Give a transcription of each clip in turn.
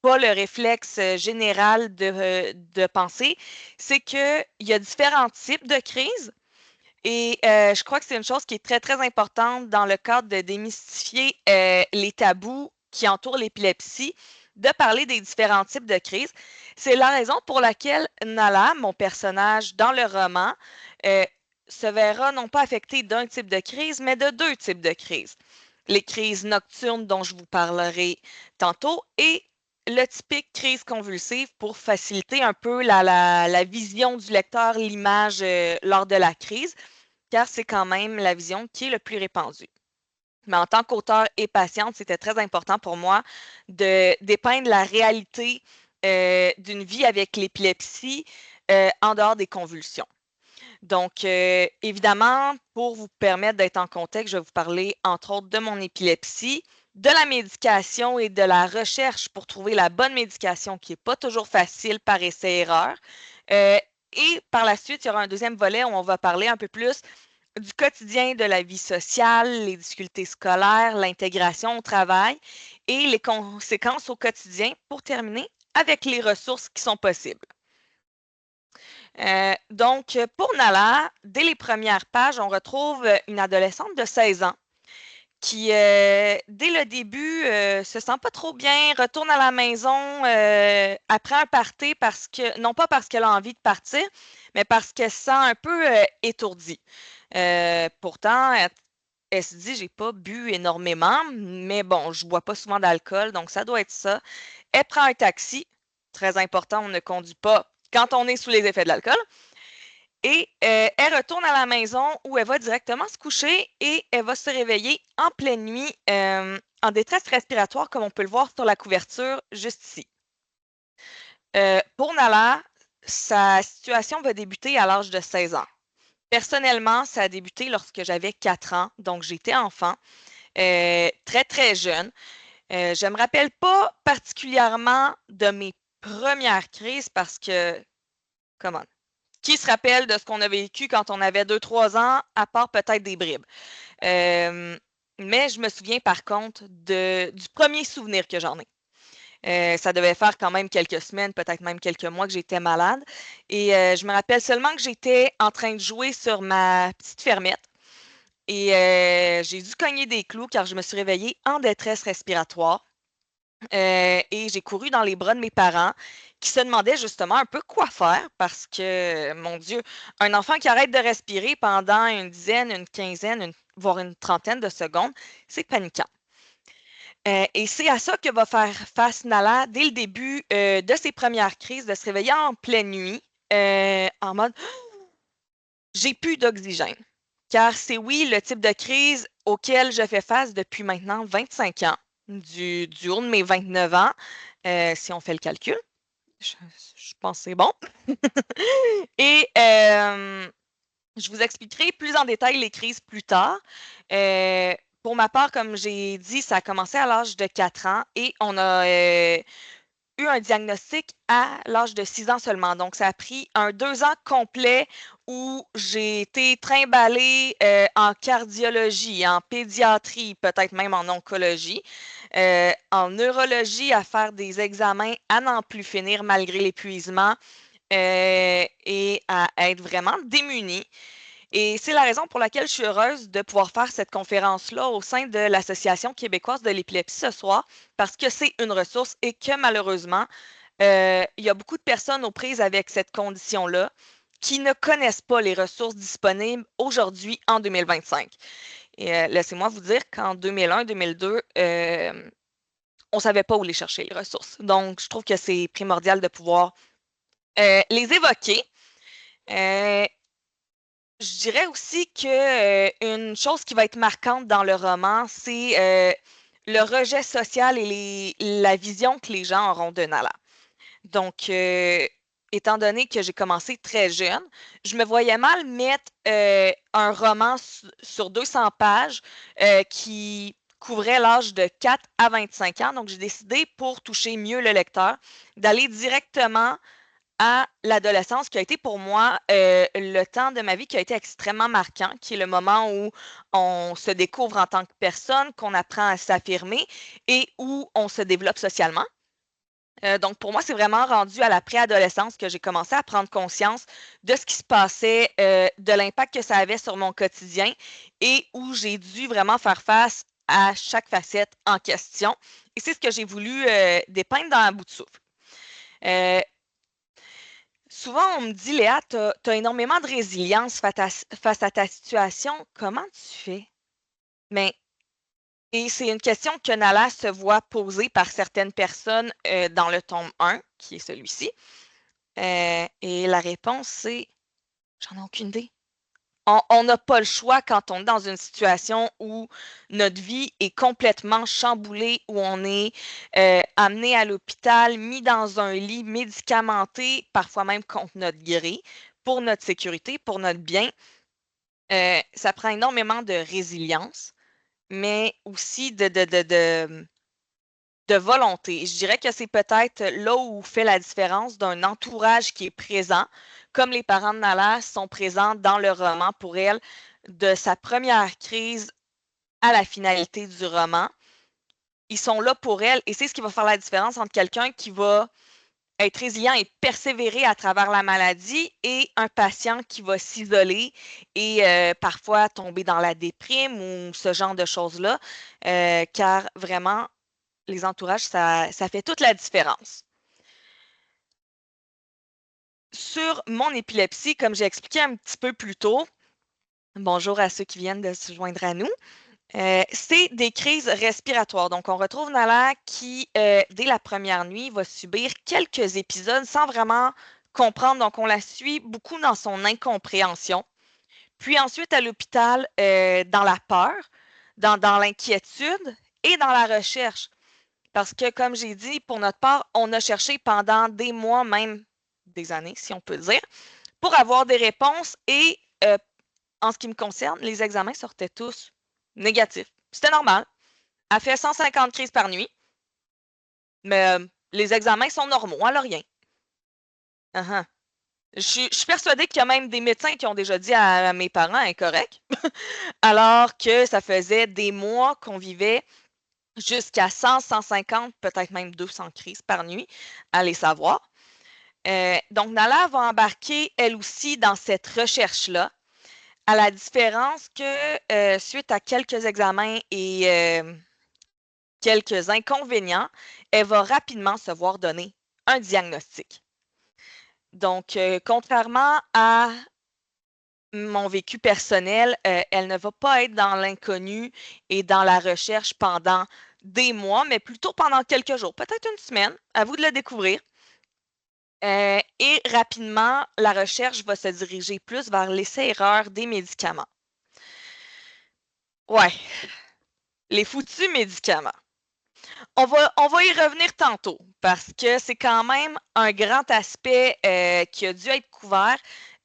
pas le réflexe général de penser, c'est qu'il y a différents types de crises. Et je crois que c'est une chose qui est très, très importante dans le cadre de démystifier les tabous qui entourent l'épilepsie, de parler des différents types de crises. C'est la raison pour laquelle Nala, mon personnage dans le roman, euh, se verra non pas affecté d'un type de crise, mais de deux types de crises. Les crises nocturnes dont je vous parlerai tantôt et le typique crise convulsive pour faciliter un peu la vision du lecteur, l'image lors de la crise, car c'est quand même la vision qui est le plus répandue. Mais en tant qu'auteur et patiente, c'était très important pour moi de dépeindre la réalité d'une vie avec l'épilepsie en dehors des convulsions. Donc, évidemment, pour vous permettre d'être en contexte, je vais vous parler entre autres de mon épilepsie, de la médication et de la recherche pour trouver la bonne médication qui n'est pas toujours facile par essai-erreur. Et par la suite, il y aura un deuxième volet où on va parler un peu plus du quotidien de la vie sociale, les difficultés scolaires, l'intégration au travail et les conséquences au quotidien pour terminer avec les ressources qui sont possibles. Donc, pour Nala, dès les premières pages, on retrouve une adolescente de 16 ans qui, dès le début, se sent pas trop bien, retourne à la maison après un party parce que, non pas parce qu'elle a envie de partir, mais parce qu'elle se sent un peu étourdie. Pourtant, elle se dit, j'ai pas bu énormément, mais bon, je bois pas souvent d'alcool, donc ça doit être ça. Elle prend un taxi. Très important, on ne conduit pas quand on est sous les effets de l'alcool. Et elle retourne à la maison où elle va directement se coucher et elle va se réveiller en pleine nuit en détresse respiratoire, comme on peut le voir sur la couverture juste ici. Pour Nala, sa situation va débuter à l'âge de 16 ans. Personnellement, ça a débuté lorsque j'avais 4 ans, donc j'étais enfant, très très jeune. Je ne me rappelle pas particulièrement de mes premières crises parce que, comment, qui se rappelle de ce qu'on a vécu quand on avait 2-3 ans, à part peut-être des bribes. Mais je me souviens par contre du premier souvenir que j'en ai. Ça devait faire quand même quelques semaines, peut-être même quelques mois que j'étais malade. Et je me rappelle seulement que j'étais en train de jouer sur ma petite fermette. Et j'ai dû cogner des clous car je me suis réveillée en détresse respiratoire. Et j'ai couru dans les bras de mes parents qui se demandaient justement un peu quoi faire parce que, mon Dieu, un enfant qui arrête de respirer pendant une dizaine, une quinzaine, voire une trentaine de secondes, c'est paniquant. Et c'est à ça que va faire face Nala dès le début de ses premières crises, de se réveiller en pleine nuit en mode j'ai plus d'oxygène. Car c'est oui le type de crise auquel je fais face depuis maintenant 25 ans, du haut de mes 29 ans, si on fait le calcul. Je, je pense que c'est bon. Et je vous expliquerai plus en détail les crises plus tard. Pour ma part, comme j'ai dit, ça a commencé à l'âge de 4 ans et on a eu un diagnostic à l'âge de 6 ans seulement. Donc, ça a pris un 2 ans complet où j'ai été trimballée en cardiologie, en pédiatrie, peut-être même en oncologie, en neurologie à faire des examens à n'en plus finir malgré l'épuisement et à être vraiment démunie. Et c'est la raison pour laquelle je suis heureuse de pouvoir faire cette conférence-là au sein de l'Association québécoise de l'épilepsie ce soir, parce que c'est une ressource et que malheureusement, il y a beaucoup de personnes aux prises avec cette condition-là qui ne connaissent pas les ressources disponibles aujourd'hui en 2025. Et laissez-moi vous dire qu'en 2001-2002, on ne savait pas où les chercher, les ressources. Donc, je trouve que c'est primordial de pouvoir les évoquer. Je dirais aussi que une chose qui va être marquante dans le roman, c'est le rejet social et la vision que les gens auront de Nala. Donc, étant donné que j'ai commencé très jeune, je me voyais mal mettre un roman sur 200 pages qui couvrait l'âge de 4 à 25 ans. Donc, j'ai décidé, pour toucher mieux le lecteur, d'aller directement à l'adolescence, qui a été pour moi le temps de ma vie qui a été extrêmement marquant, qui est le moment où on se découvre en tant que personne, qu'on apprend à s'affirmer et où on se développe socialement. Donc, pour moi, c'est vraiment rendu à la préadolescence que j'ai commencé à prendre conscience de ce qui se passait, de l'impact que ça avait sur mon quotidien et où j'ai dû vraiment faire face à chaque facette en question. Et c'est ce que j'ai voulu dépeindre dans Un bout de souffle. Euh, Souvent, on me dit, Léa, tu as énormément de résilience face à ta situation. Comment tu fais? Mais, et c'est une question que Nala se voit poser par certaines personnes dans le tome 1, qui est celui-ci. Et la réponse, c'est j'en ai aucune idée. On n'a pas le choix quand on est dans une situation où notre vie est complètement chamboulée, où on est amené à l'hôpital, mis dans un lit médicamenté, parfois même contre notre gré, pour notre sécurité, pour notre bien. Ça prend énormément de résilience, mais aussi de volonté. Je dirais que c'est peut-être là où fait la différence d'un entourage qui est présent, comme les parents de Nala sont présents dans le roman pour elle, de sa première crise à la finalité du roman. Ils sont là pour elle et c'est ce qui va faire la différence entre quelqu'un qui va être résilient et persévérer à travers la maladie et un patient qui va s'isoler et parfois tomber dans la déprime ou ce genre de choses-là, car vraiment, les entourages, ça fait toute la différence. Sur mon épilepsie, comme j'ai expliqué un petit peu plus tôt, bonjour à ceux qui viennent de se joindre à nous, c'est des crises respiratoires. Donc, on retrouve Nala qui, dès la première nuit, va subir quelques épisodes sans vraiment comprendre. Donc, on la suit beaucoup dans son incompréhension. Puis ensuite, à l'hôpital, dans la peur, dans l'inquiétude et dans la recherche. Parce que, comme j'ai dit, pour notre part, on a cherché pendant des mois, même des années, si on peut dire, pour avoir des réponses. Et en ce qui me concerne, les examens sortaient tous négatifs. C'était normal. Elle fait 150 crises par nuit, mais les examens sont normaux, elle n'a rien. Uh-huh. Je suis persuadée qu'il y a même des médecins qui ont déjà dit à mes parents incorrect, alors que ça faisait des mois qu'on vivait jusqu'à 100, 150, peut-être même 200 crises par nuit, allez savoir. Donc, Nala va embarquer, elle aussi, dans cette recherche-là, à la différence que suite à quelques examens et quelques inconvénients, elle va rapidement se voir donner un diagnostic. Donc, contrairement à mon vécu personnel, elle ne va pas être dans l'inconnu et dans la recherche pendant des mois, mais plutôt pendant quelques jours, peut-être une semaine. À vous de le découvrir. Et rapidement, la recherche va se diriger plus vers l'essai-erreur des médicaments. Ouais, les foutus médicaments. On va y revenir tantôt parce que c'est quand même un grand aspect qui a dû être couvert,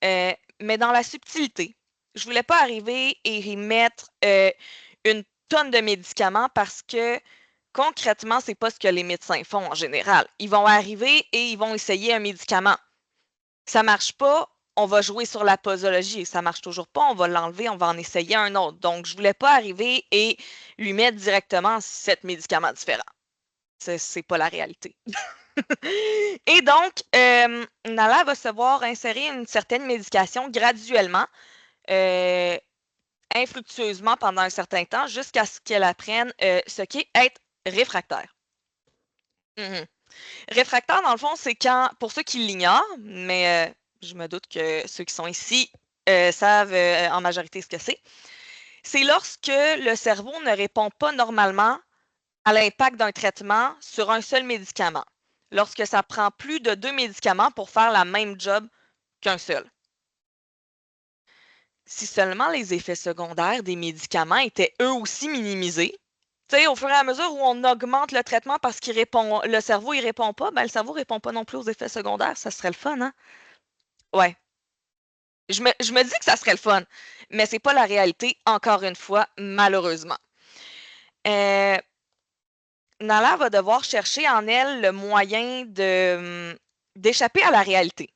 mais dans la subtilité. Je voulais pas arriver et y mettre une tonne de médicaments parce que concrètement, c'est pas ce que les médecins font en général. Ils vont arriver et ils vont essayer un médicament. Ça marche pas, on va jouer sur la posologie. Ça marche toujours pas, on va l'enlever, on va en essayer un autre. Donc, je voulais pas arriver et lui mettre directement 7 médicaments différents. C'est pas la réalité. Et donc, Nala va se voir insérer une certaine médication graduellement, euh, infructueusement pendant un certain temps, jusqu'à ce qu'elle apprenne ce qu'est être réfractaire. Mhm. Réfractaire, dans le fond, c'est quand, pour ceux qui l'ignorent, mais je me doute que ceux qui sont ici savent en majorité ce que c'est lorsque le cerveau ne répond pas normalement à l'impact d'un traitement sur un seul médicament, lorsque ça prend plus de 2 médicaments pour faire la même job qu'un seul. Si seulement les effets secondaires des médicaments étaient eux aussi minimisés, au fur et à mesure où on augmente le traitement parce qu'il répond, le cerveau il répond pas, ben le cerveau répond pas non plus aux effets secondaires, ça serait le fun, hein? Ouais. Je me dis que ça serait le fun, mais c'est pas la réalité, encore une fois, malheureusement. Euh, Nala va devoir chercher en elle le moyen d'échapper à la réalité.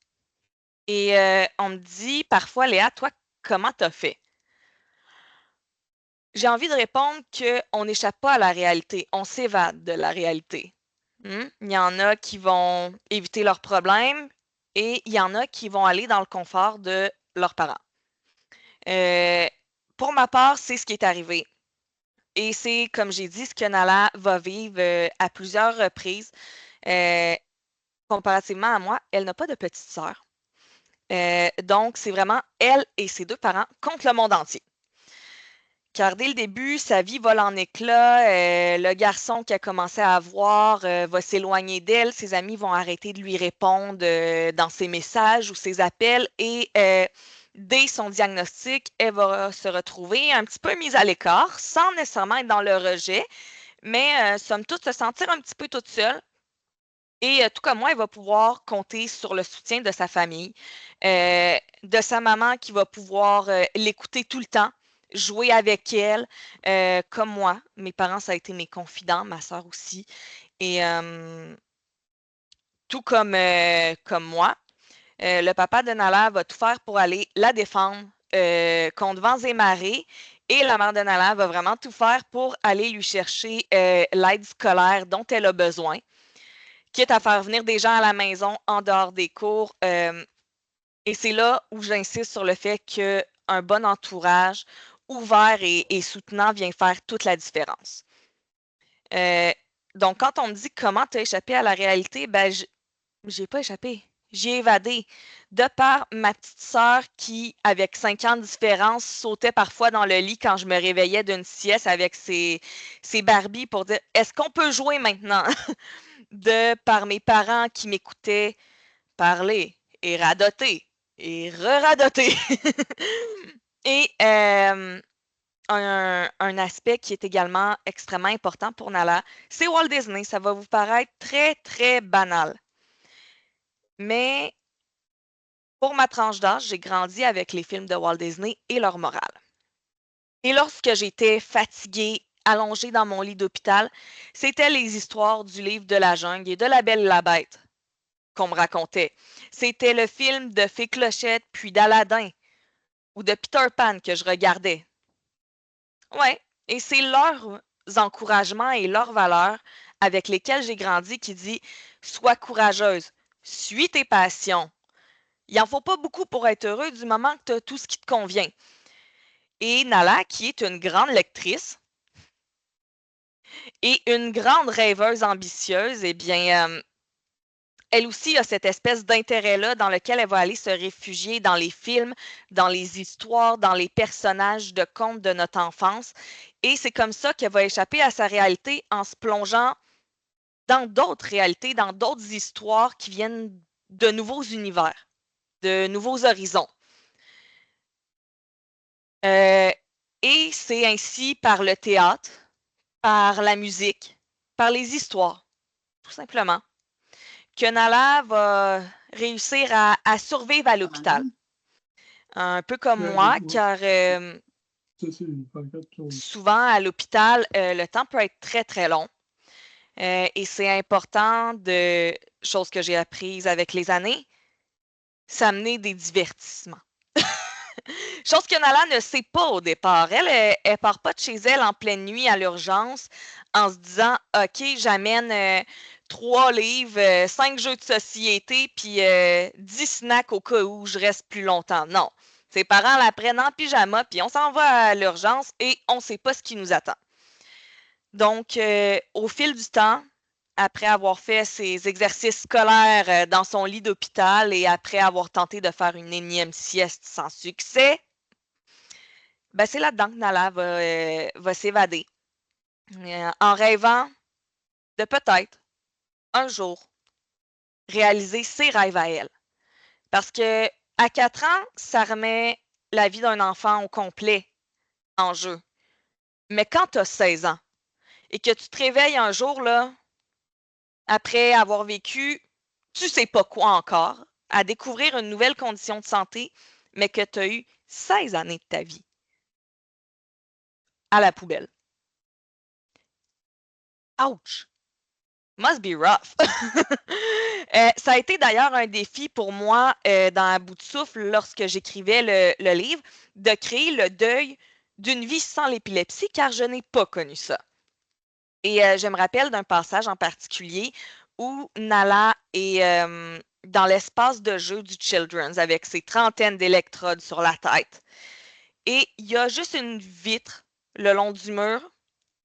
Et on me dit parfois, Léa, toi, comment t'as fait? J'ai envie de répondre qu'on n'échappe pas à la réalité, on s'évade de la réalité. Il y en a qui vont éviter leurs problèmes et il y en a qui vont aller dans le confort de leurs parents. Pour ma part, c'est ce qui est arrivé. Et c'est, comme j'ai dit, ce que Nala va vivre à plusieurs reprises. Euh, Comparativement à moi, elle n'a pas de petite sœur. Donc, c'est vraiment elle et ses deux parents contre le monde entier. Car dès le début, sa vie vole en éclats. Le garçon qu'elle a commencé à avoir va s'éloigner d'elle. Ses amis vont arrêter de lui répondre dans ses messages ou ses appels. Et dès son diagnostic, elle va se retrouver un petit peu mise à l'écart, sans nécessairement être dans le rejet, mais somme toute se sentir un petit peu toute seule. Et tout comme moi, elle va pouvoir compter sur le soutien de sa famille, de sa maman qui va pouvoir l'écouter tout le temps, jouer avec elle, comme moi. Mes parents, ça a été mes confidents, ma sœur aussi. Et tout comme moi, le papa de Nala va tout faire pour aller la défendre contre vents et marées. Et la mère de Nala va vraiment tout faire pour aller lui chercher l'aide scolaire dont elle a besoin, quitte à faire venir des gens à la maison en dehors des cours. Et c'est là où j'insiste sur le fait qu'un bon entourage ouvert et soutenant vient faire toute la différence. Euh, donc, quand on me dit comment tu as échappé à la réalité, ben, j'ai pas échappé. J'ai évadé. De par ma petite sœur qui, avec 5 ans de différence, sautait parfois dans le lit quand je me réveillais d'une sieste avec ses Barbies pour dire est-ce qu'on peut jouer maintenant? De par mes parents qui m'écoutaient parler et radoter et re-radoter. Et un aspect qui est également extrêmement important pour Nala, c'est Walt Disney. Ça va vous paraître très, très banal. Mais pour ma tranche d'âge, j'ai grandi avec les films de Walt Disney et leur morale. Et lorsque j'étais fatiguée, allongée dans mon lit d'hôpital, c'était les histoires du livre de la jungle et de La Belle et la Bête qu'on me racontait. C'était le film de Fée Clochette, puis d'Aladin ou de Peter Pan que je regardais. Ouais, et c'est leurs encouragements et leurs valeurs avec lesquelles j'ai grandi qui dit sois courageuse, suis tes passions. Il n'en faut pas beaucoup pour être heureux du moment que tu as tout ce qui te convient. Et Nala, qui est une grande lectrice et une grande rêveuse ambitieuse, eh bien, elle aussi a cette espèce d'intérêt-là dans lequel elle va aller se réfugier dans les films, dans les histoires, dans les personnages de contes de notre enfance. Et c'est comme ça qu'elle va échapper à sa réalité en se plongeant dans d'autres réalités, dans d'autres histoires qui viennent de nouveaux univers, de nouveaux horizons. Et c'est ainsi par le théâtre, par la musique, par les histoires, tout simplement, que Nala va réussir à survivre à l'hôpital. Un peu comme moi, car souvent à l'hôpital, le temps peut être très, très long. Et c'est important de, chose que j'ai apprise avec les années, s'amener des divertissements. Chose que Nala ne sait pas au départ. Elle part pas de chez elle en pleine nuit à l'urgence en se disant OK, j'amène 3 livres, 5 jeux de société, puis 10 snacks au cas où je reste plus longtemps. Non. Ses parents la prennent en pyjama, puis on s'en va à l'urgence et on ne sait pas ce qui nous attend. Donc, au fil du temps, après avoir fait ses exercices scolaires dans son lit d'hôpital et après avoir tenté de faire une énième sieste sans succès, ben c'est là-dedans que Nala va s'évader en rêvant de peut-être un jour réaliser ses rêves à elle. Parce que à 4 ans, ça remet la vie d'un enfant au complet en jeu. Mais quand tu as 16 ans et que tu te réveilles un jour, là, après avoir vécu, tu sais pas quoi encore, à découvrir une nouvelle condition de santé, mais que tu as eu 16 années de ta vie à la poubelle. Ouch! Must be rough. Ça a été d'ailleurs un défi pour moi dans À bout de souffle lorsque j'écrivais le livre, de créer le deuil d'une vie sans l'épilepsie, car je n'ai pas connu ça. Et je me rappelle d'un passage en particulier où Nala est dans l'espace de jeu du Children's avec ses trentaines d'électrodes sur la tête. Et il y a juste une vitre le long du mur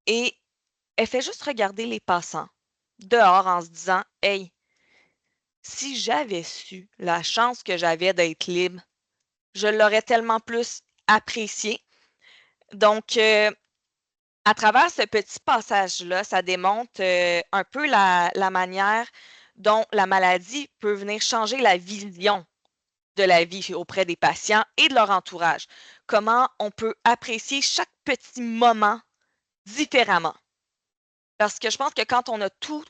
et elle fait juste regarder les passants dehors en se disant Hey, si j'avais su la chance que j'avais d'être libre, je l'aurais tellement plus apprécié. Donc, à travers ce petit passage-là, ça démontre un peu la manière dont la maladie peut venir changer la vision de la vie auprès des patients et de leur entourage. Comment on peut apprécier chaque petit moment différemment. Parce que je pense que quand on a tout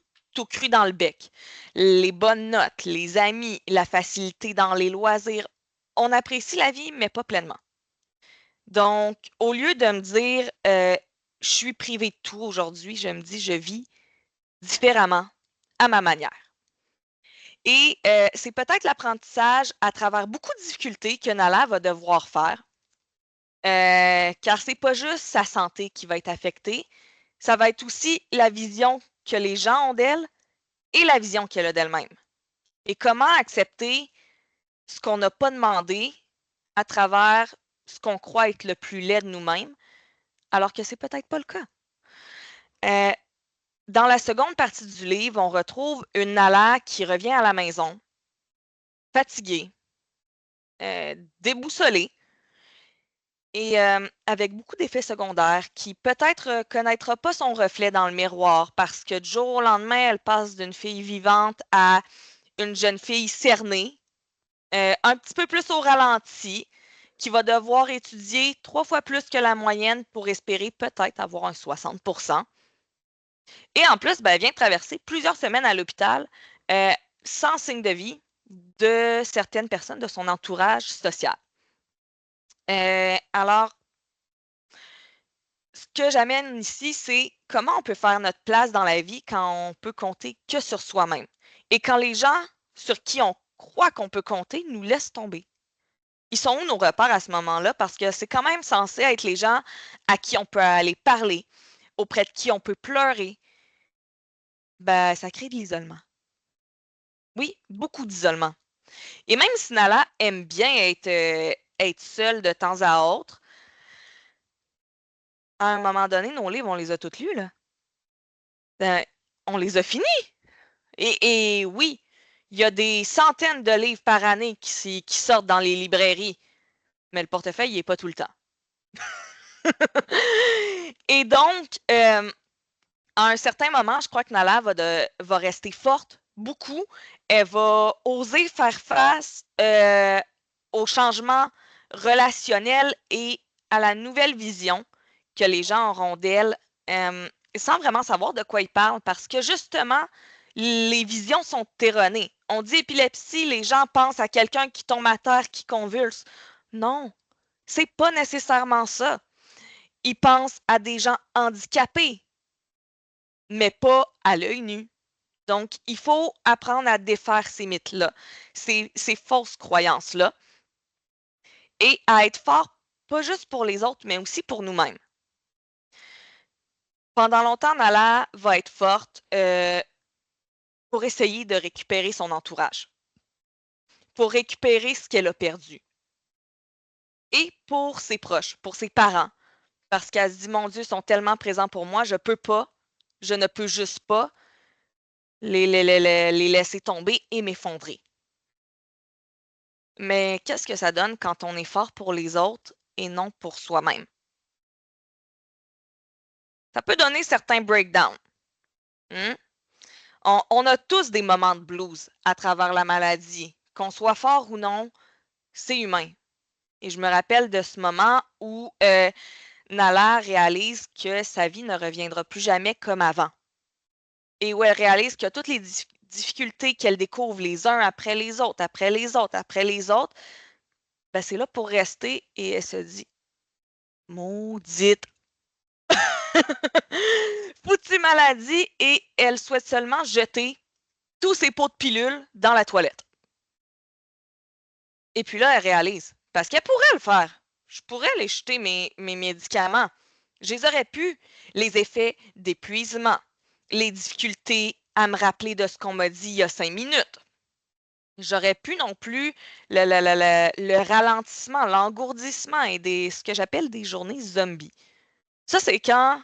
cru dans le bec, les bonnes notes, les amis, la facilité dans les loisirs, on apprécie la vie, mais pas pleinement. Donc, au lieu de me dire je suis privée de tout aujourd'hui, je me dis je vis différemment à ma manière. Et c'est peut-être l'apprentissage à travers beaucoup de difficultés que Nala va devoir faire, car c'est pas juste sa santé qui va être affectée, ça va être aussi la vision que les gens ont d'elle et la vision qu'elle a d'elle-même. Et comment accepter ce qu'on n'a pas demandé à travers ce qu'on croit être le plus laid de nous-mêmes, alors que c'est peut-être pas le cas. Euh, Dans la seconde partie du livre, on retrouve une Nala qui revient à la maison, fatiguée, déboussolée, et avec beaucoup d'effets secondaires qui peut-être connaîtra pas son reflet dans le miroir parce que du jour au lendemain, elle passe d'une fille vivante à une jeune fille cernée, un petit peu plus au ralenti, qui va devoir étudier 3 fois plus que la moyenne pour espérer peut-être avoir un 60%. Et en plus, ben, elle vient de traverser plusieurs semaines à l'hôpital sans signe de vie de certaines personnes de son entourage social. Alors, ce que j'amène ici, c'est comment on peut faire notre place dans la vie quand on peut compter que sur soi-même. Et quand les gens sur qui on croit qu'on peut compter nous laissent tomber. Ils sont où nos repères à ce moment-là? Parce que c'est quand même censé être les gens à qui on peut aller parler, auprès de qui on peut pleurer. Ben, ça crée de l'isolement. Oui, beaucoup d'isolement. Et même si Nala aime bien être seule de temps à autre, à un moment donné, nos livres, on les a tous lus, là. Ben, on les a finis. Et oui, il y a des centaines de livres par année qui sortent dans les librairies, mais le portefeuille, il n'est pas tout le temps. Et donc, à un certain moment, je crois que Nala va rester forte beaucoup. Elle va oser faire face au changement relationnel et à la nouvelle vision que les gens auront d'elle sans vraiment savoir de quoi ils parlent parce que justement, les visions sont erronées. On dit épilepsie, les gens pensent à quelqu'un qui tombe à terre, qui convulse. Non, c'est pas nécessairement ça. Ils pensent à des gens handicapés, mais pas à l'œil nu. Donc, il faut apprendre à défaire ces mythes-là, ces fausses croyances-là, et à être fort, pas juste pour les autres, mais aussi pour nous-mêmes. Pendant longtemps, Nala va être forte pour essayer de récupérer son entourage, pour récupérer ce qu'elle a perdu, et pour ses proches, pour ses parents, parce qu'elle se dit, mon Dieu, ils sont tellement présents pour moi, je ne peux juste pas les laisser tomber et m'effondrer. Mais qu'est-ce que ça donne quand on est fort pour les autres et non pour soi-même? Ça peut donner certains breakdowns. Hmm? On a tous des moments de blues à travers la maladie. Qu'on soit fort ou non, c'est humain. Et je me rappelle de ce moment où Nala réalise que sa vie ne reviendra plus jamais comme avant. Et où elle réalise que toutes les difficultés qu'elle découvre les uns après les autres, après les autres, après les autres, ben c'est là pour rester et elle se dit maudite foutue maladie et elle souhaite seulement jeter tous ses pots de pilules dans la toilette. Et puis là, elle réalise, parce qu'elle pourrait le faire. Je pourrais aller jeter mes médicaments. Je les aurais pu, les effets d'épuisement, les difficultés à me rappeler de ce qu'on m'a dit il y a 5 minutes. J'aurais pu non plus le ralentissement, l'engourdissement et ce que j'appelle des journées zombies. Ça, c'est quand,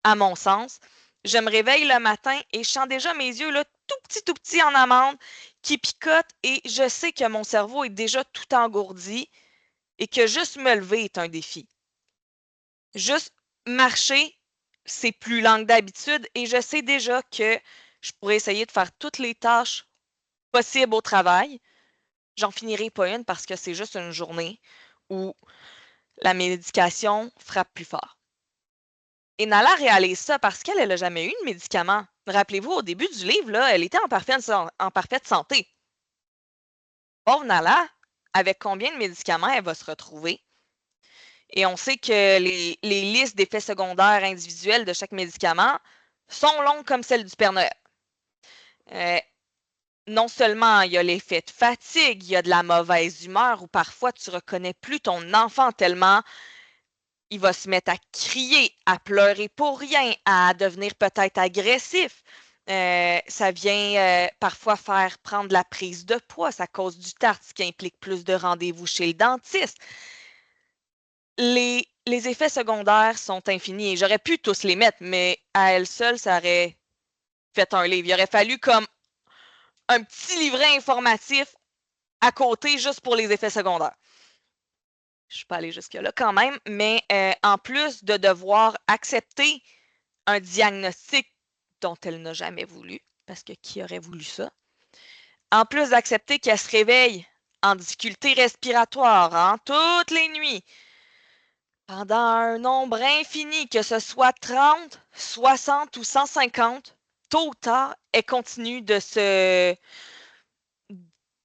à mon sens, je me réveille le matin et je sens déjà mes yeux là, tout petits en amande qui picotent et je sais que mon cerveau est déjà tout engourdi et que juste me lever est un défi. Juste marcher, c'est plus lent que d'habitude et je sais déjà que je pourrais essayer de faire toutes les tâches possibles au travail. J'en finirai pas une parce que c'est juste une journée où la médication frappe plus fort. Et Nala réalise ça parce qu'elle n'a jamais eu de médicament. Rappelez-vous, au début du livre, là, elle était en parfaite santé. Pauvre Nala, avec combien de médicaments elle va se retrouver? Et on sait que les listes d'effets secondaires individuels de chaque médicament sont longues comme celles du Père Noël. Non seulement il y a l'effet de fatigue, il y a de la mauvaise humeur où parfois tu reconnais plus ton enfant tellement il va se mettre à crier, à pleurer pour rien, à devenir peut-être agressif. Ça vient parfois faire prendre la prise de poids, ça cause du tartre, ce qui implique plus de rendez-vous chez le dentiste. Les effets secondaires sont infinis et j'aurais pu tous les mettre, mais à elle seule, ça aurait fait un livre. Il aurait fallu comme un petit livret informatif à côté juste pour les effets secondaires. Je ne suis pas allée jusque-là quand même, mais en plus de devoir accepter un diagnostic dont elle n'a jamais voulu, parce que qui aurait voulu ça? En plus d'accepter qu'elle se réveille en difficulté respiratoire toutes les nuits, pendant un nombre infini, que ce soit 30, 60 ou 150, tôt ou tard, elle continue de se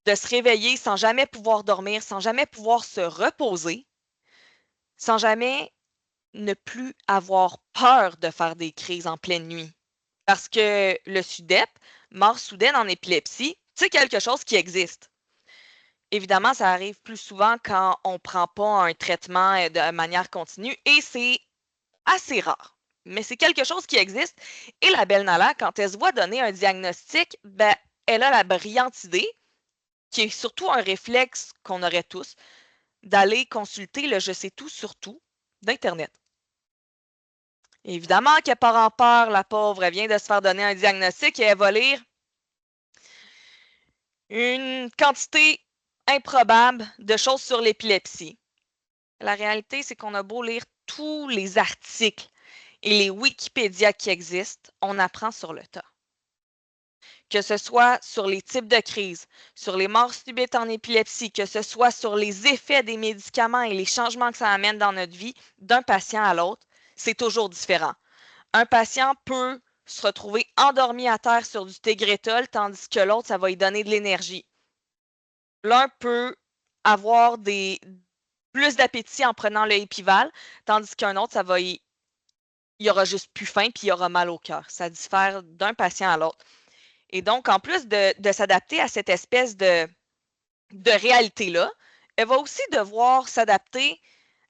réveiller sans jamais pouvoir dormir, sans jamais pouvoir se reposer, sans jamais ne plus avoir peur de faire des crises en pleine nuit. Parce que le SUDEP, mort soudaine en épilepsie, c'est quelque chose qui existe. Évidemment, ça arrive plus souvent quand on ne prend pas un traitement de manière continue et c'est assez rare. Mais c'est quelque chose qui existe. Et la belle Nala, quand elle se voit donner un diagnostic, ben, elle a la brillante idée, qui est surtout un réflexe qu'on aurait tous, d'aller consulter le Je sais tout sur tout d'Internet. Évidemment qu'elle part en peur, la pauvre, elle vient de se faire donner un diagnostic et elle va lire une quantité improbable de choses sur l'épilepsie. La réalité, c'est qu'on a beau lire tous les articles et les Wikipédia qui existent, on apprend sur le tas. Que ce soit sur les types de crises, sur les morts subites en épilepsie, que ce soit sur les effets des médicaments et les changements que ça amène dans notre vie d'un patient à l'autre, c'est toujours différent. Un patient peut se retrouver endormi à terre sur du Tegretol, tandis que l'autre, ça va lui donner de l'énergie. L'un peut avoir plus d'appétit en prenant le Epival, tandis qu'un autre, il aura juste plus faim puis il aura mal au cœur. Ça diffère d'un patient à l'autre. Et donc, en plus de s'adapter à cette espèce de réalité-là, elle va aussi devoir s'adapter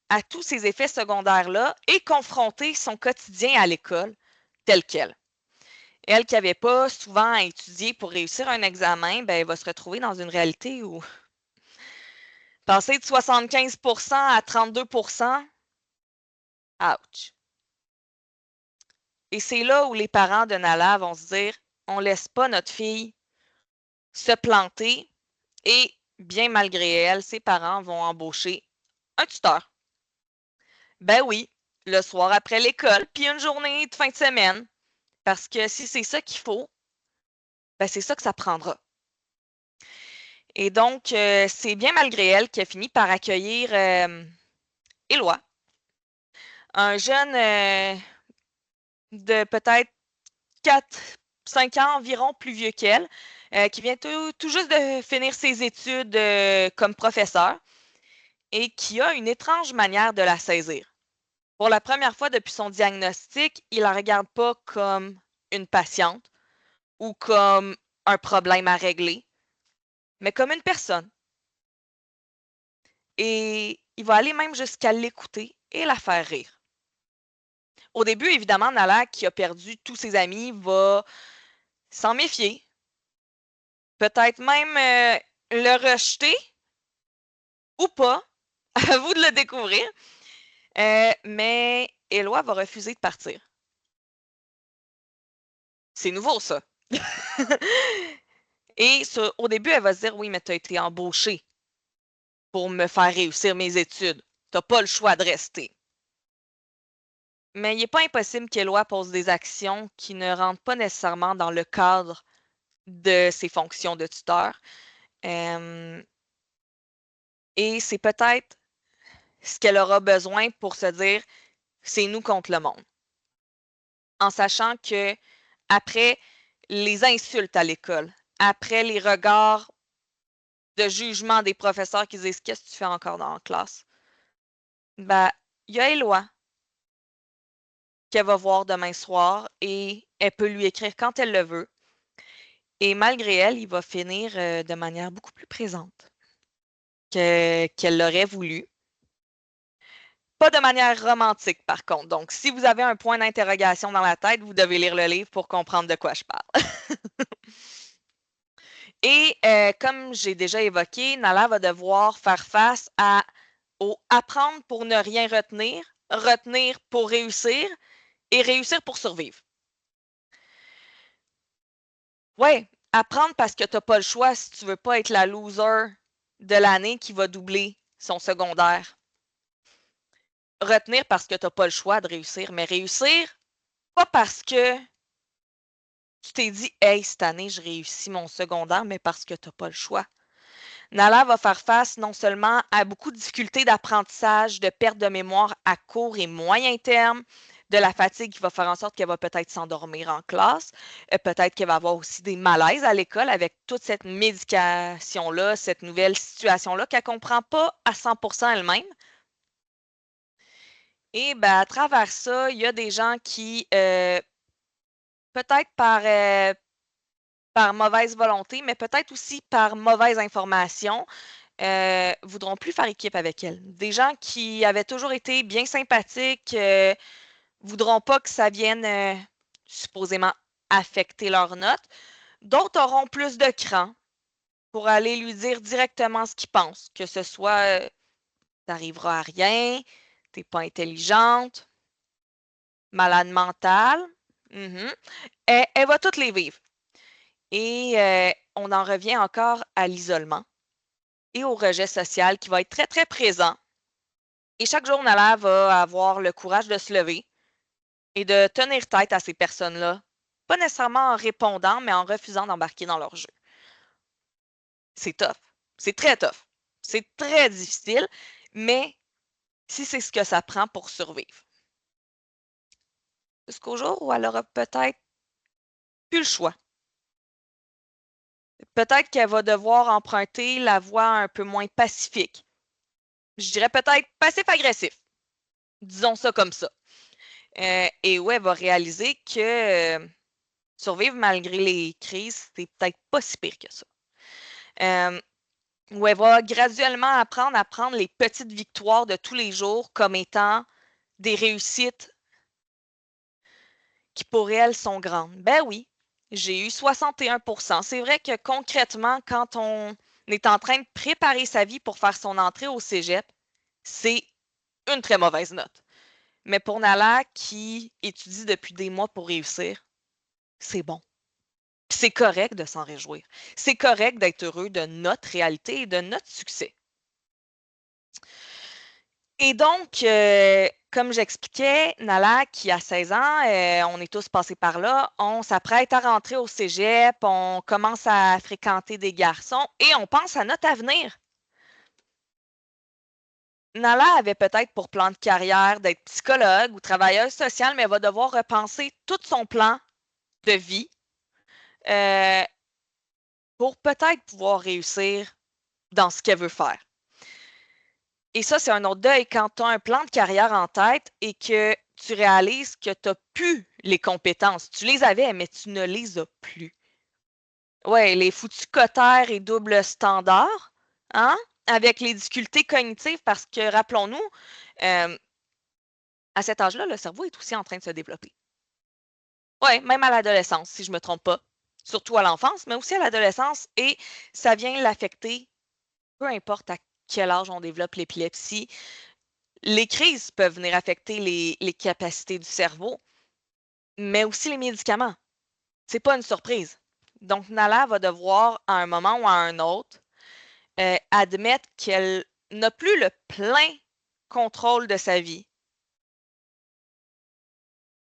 à tous ces effets secondaires-là et confronter son quotidien à l'école tel quel. Elle qui n'avait pas souvent à étudier pour réussir un examen, ben, elle va se retrouver dans une réalité où passer de 75% à 32%, ouch. Et c'est là où les parents de Nala vont se dire, on ne laisse pas notre fille se planter et, bien malgré elle, ses parents vont embaucher un tuteur. Ben oui, le soir après l'école, puis une journée de fin de semaine. Parce que si c'est ça qu'il faut, ben c'est ça que ça prendra. Et donc, c'est bien malgré elle qu'elle finit par accueillir Éloi, un jeune de peut-être 4-5 ans environ plus vieux qu'elle, qui vient tout juste de finir ses études comme professeur et qui a une étrange manière de la saisir. Pour la première fois depuis son diagnostic, il la regarde pas comme une patiente ou comme un problème à régler, mais comme une personne. Et il va aller même jusqu'à l'écouter et la faire rire. Au début, évidemment, Nala, qui a perdu tous ses amis, va s'en méfier. Peut-être même le rejeter ou pas. À vous de le découvrir. Mais Éloi va refuser de partir. C'est nouveau, ça. Et au début, elle va se dire, oui, mais tu as été embauchée pour me faire réussir mes études. Tu n'as pas le choix de rester. Mais il n'est pas impossible qu'Éloi pose des actions qui ne rentrent pas nécessairement dans le cadre de ses fonctions de tuteur. Et c'est peut-être ce qu'elle aura besoin pour se dire, c'est nous contre le monde. En sachant que après les insultes à l'école, après les regards de jugement des professeurs qui disent qu'est-ce que tu fais encore dans la classe, ben, il y a Éloi qu'elle va voir demain soir et elle peut lui écrire quand elle le veut. Et malgré elle, il va finir de manière beaucoup plus présente qu'elle l'aurait voulu. Pas de manière romantique, par contre. Donc, si vous avez un point d'interrogation dans la tête, vous devez lire le livre pour comprendre de quoi je parle. Et comme j'ai déjà évoqué, Nala va devoir faire face au apprendre pour ne rien retenir, retenir pour réussir et réussir pour survivre. Ouais, apprendre parce que tu n'as pas le choix si tu veux pas être la loser de l'année qui va doubler son secondaire. Retenir parce que tu n'as pas le choix de réussir, mais réussir pas parce que tu t'es dit « Hey, cette année, je réussis mon secondaire », mais parce que tu n'as pas le choix. Nala va faire face non seulement à beaucoup de difficultés d'apprentissage, de perte de mémoire à court et moyen terme, de la fatigue qui va faire en sorte qu'elle va peut-être s'endormir en classe, peut-être qu'elle va avoir aussi des malaises à l'école avec toute cette médication-là, cette nouvelle situation-là qu'elle ne comprend pas à 100% elle-même. Et ben, à travers ça, il y a des gens qui, peut-être par mauvaise volonté, mais peut-être aussi par mauvaise information, voudront plus faire équipe avec elle. Des gens qui avaient toujours été bien sympathiques voudront pas que ça vienne supposément affecter leurs notes. D'autres auront plus de cran pour aller lui dire directement ce qu'ils pensent, que ce soit t'arriveras à rien, t'es pas intelligente, malade mentale. Elle va toutes les vivre. Et on en revient encore à l'isolement et au rejet social qui va être très, très présent. Et chaque jour, Nala va avoir le courage de se lever et de tenir tête à ces personnes-là, pas nécessairement en répondant, mais en refusant d'embarquer dans leur jeu. C'est tough. C'est très tough. C'est très difficile, mais si c'est ce que ça prend pour survivre. Jusqu'au jour où elle aura peut-être plus le choix. Peut-être qu'elle va devoir emprunter la voie un peu moins pacifique. Je dirais peut-être passif-agressif. Disons ça comme ça. Et où elle va réaliser que survivre malgré les crises, c'est peut-être pas si pire que ça. Où elle va graduellement apprendre à prendre les petites victoires de tous les jours comme étant des réussites qui pour elle sont grandes. Ben oui, j'ai eu 61%. C'est vrai que concrètement, quand on est en train de préparer sa vie pour faire son entrée au cégep, c'est une très mauvaise note. Mais pour Nala, qui étudie depuis des mois pour réussir, c'est bon. C'est correct de s'en réjouir. C'est correct d'être heureux de notre réalité et de notre succès. Et donc, comme j'expliquais, Nala, qui a 16 ans, on est tous passés par là, on s'apprête à rentrer au cégep, on commence à fréquenter des garçons et on pense à notre avenir. Nala avait peut-être pour plan de carrière d'être psychologue ou travailleuse sociale, mais elle va devoir repenser tout son plan de vie pour peut-être pouvoir réussir dans ce qu'elle veut faire. Et ça, c'est un autre deuil quand tu as un plan de carrière en tête et que tu réalises que tu n'as plus les compétences. Tu les avais, mais tu ne les as plus. Ouais, les foutus cotères et doubles standards, hein? Avec les difficultés cognitives, parce que, rappelons-nous, À cet âge-là, le cerveau est aussi en train de se développer. Oui, même à l'adolescence, si je ne me trompe pas. Surtout à l'enfance, mais aussi à l'adolescence. Et ça vient l'affecter, peu importe à quel âge on développe l'épilepsie. Les crises peuvent venir affecter les capacités du cerveau, mais aussi les médicaments. C'est pas une surprise. Donc, Nala va devoir, à un moment ou à un autre, admettre qu'elle n'a plus le plein contrôle de sa vie.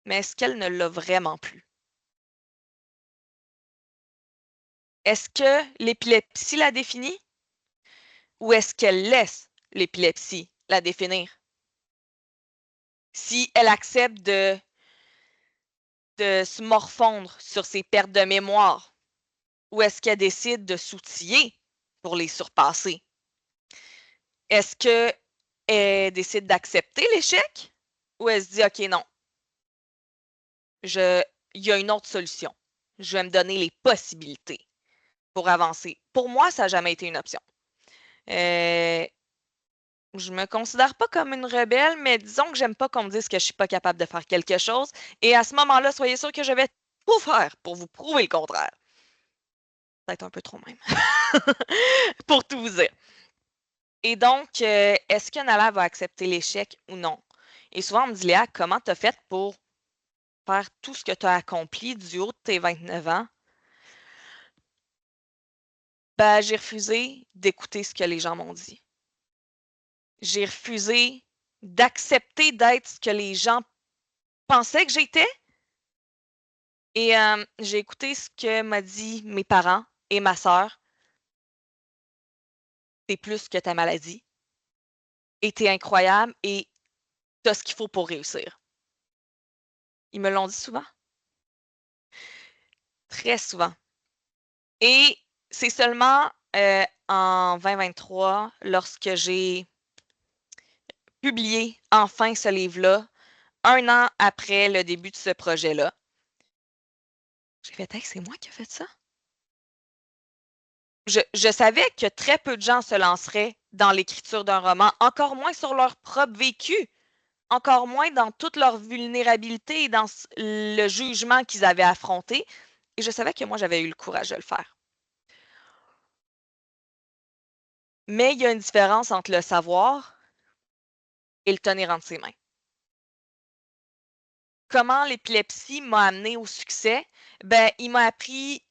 Mais est-ce qu'elle ne l'a vraiment plus? Est-ce que l'épilepsie la définit ou est-ce qu'elle laisse l'épilepsie la définir? Si elle accepte de se morfondre sur ses pertes de mémoire ou est-ce qu'elle décide de s'outiller pour les surpasser? Est-ce qu'elle décide d'accepter l'échec ou elle se dit OK, non, il y a une autre solution. Je vais me donner les possibilités pour avancer. Pour moi, ça n'a jamais été une option. Je me considère pas comme une rebelle, mais disons que j'aime pas qu'on me dise que je suis pas capable de faire quelque chose. Et à ce moment-là, soyez sûr que je vais tout faire pour vous prouver le contraire. Peut-être un peu trop même. Pour tout vous dire. Et donc, est-ce que Nala va accepter l'échec ou non? Et souvent, on me dit, Léa, comment tu as fait pour faire tout ce que tu as accompli du haut de tes 29 ans? Ben, j'ai refusé d'écouter ce que les gens m'ont dit. J'ai refusé d'accepter d'être ce que les gens pensaient que j'étais. Et j'ai écouté ce que m'a dit mes parents et ma sœur. T'es plus que ta maladie. Et t'es incroyable et t'as ce qu'il faut pour réussir. Ils me l'ont dit souvent. Très souvent. Et c'est seulement en 2023, lorsque j'ai publié enfin ce livre-là, 1 an après le début de ce projet-là, j'ai fait hey, c'est moi qui ai fait ça. Je savais que très peu de gens se lanceraient dans l'écriture d'un roman, encore moins sur leur propre vécu, encore moins dans toute leur vulnérabilité et dans le jugement qu'ils avaient affronté. Et je savais que moi, j'avais eu le courage de le faire. Mais il y a une différence entre le savoir et le tenir entre ses mains. Comment l'épilepsie m'a amené au succès? Ben, il m'a appris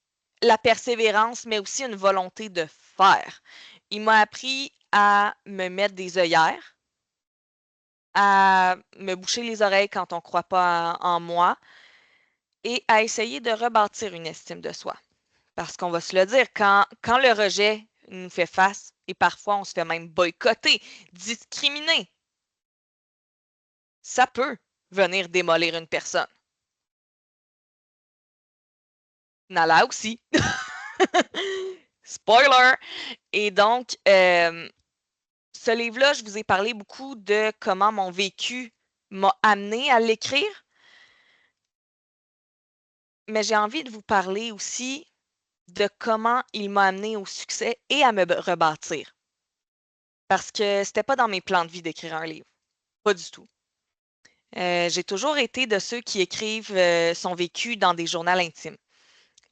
la persévérance, mais aussi une volonté de faire. Il m'a appris à me mettre des œillères, à me boucher les oreilles quand on ne croit pas en moi et à essayer de rebâtir une estime de soi. Parce qu'on va se le dire, quand le rejet nous fait face, et parfois on se fait même boycotter, discriminer, ça peut venir démolir une personne. Nala aussi. Spoiler! Et donc, ce livre-là, je vous ai parlé beaucoup de comment mon vécu m'a amené à l'écrire, mais j'ai envie de vous parler aussi de comment il m'a amené au succès et à me rebâtir. Parce que c'était pas dans mes plans de vie d'écrire un livre. Pas du tout. J'ai toujours été de ceux qui écrivent son vécu dans des journaux intimes.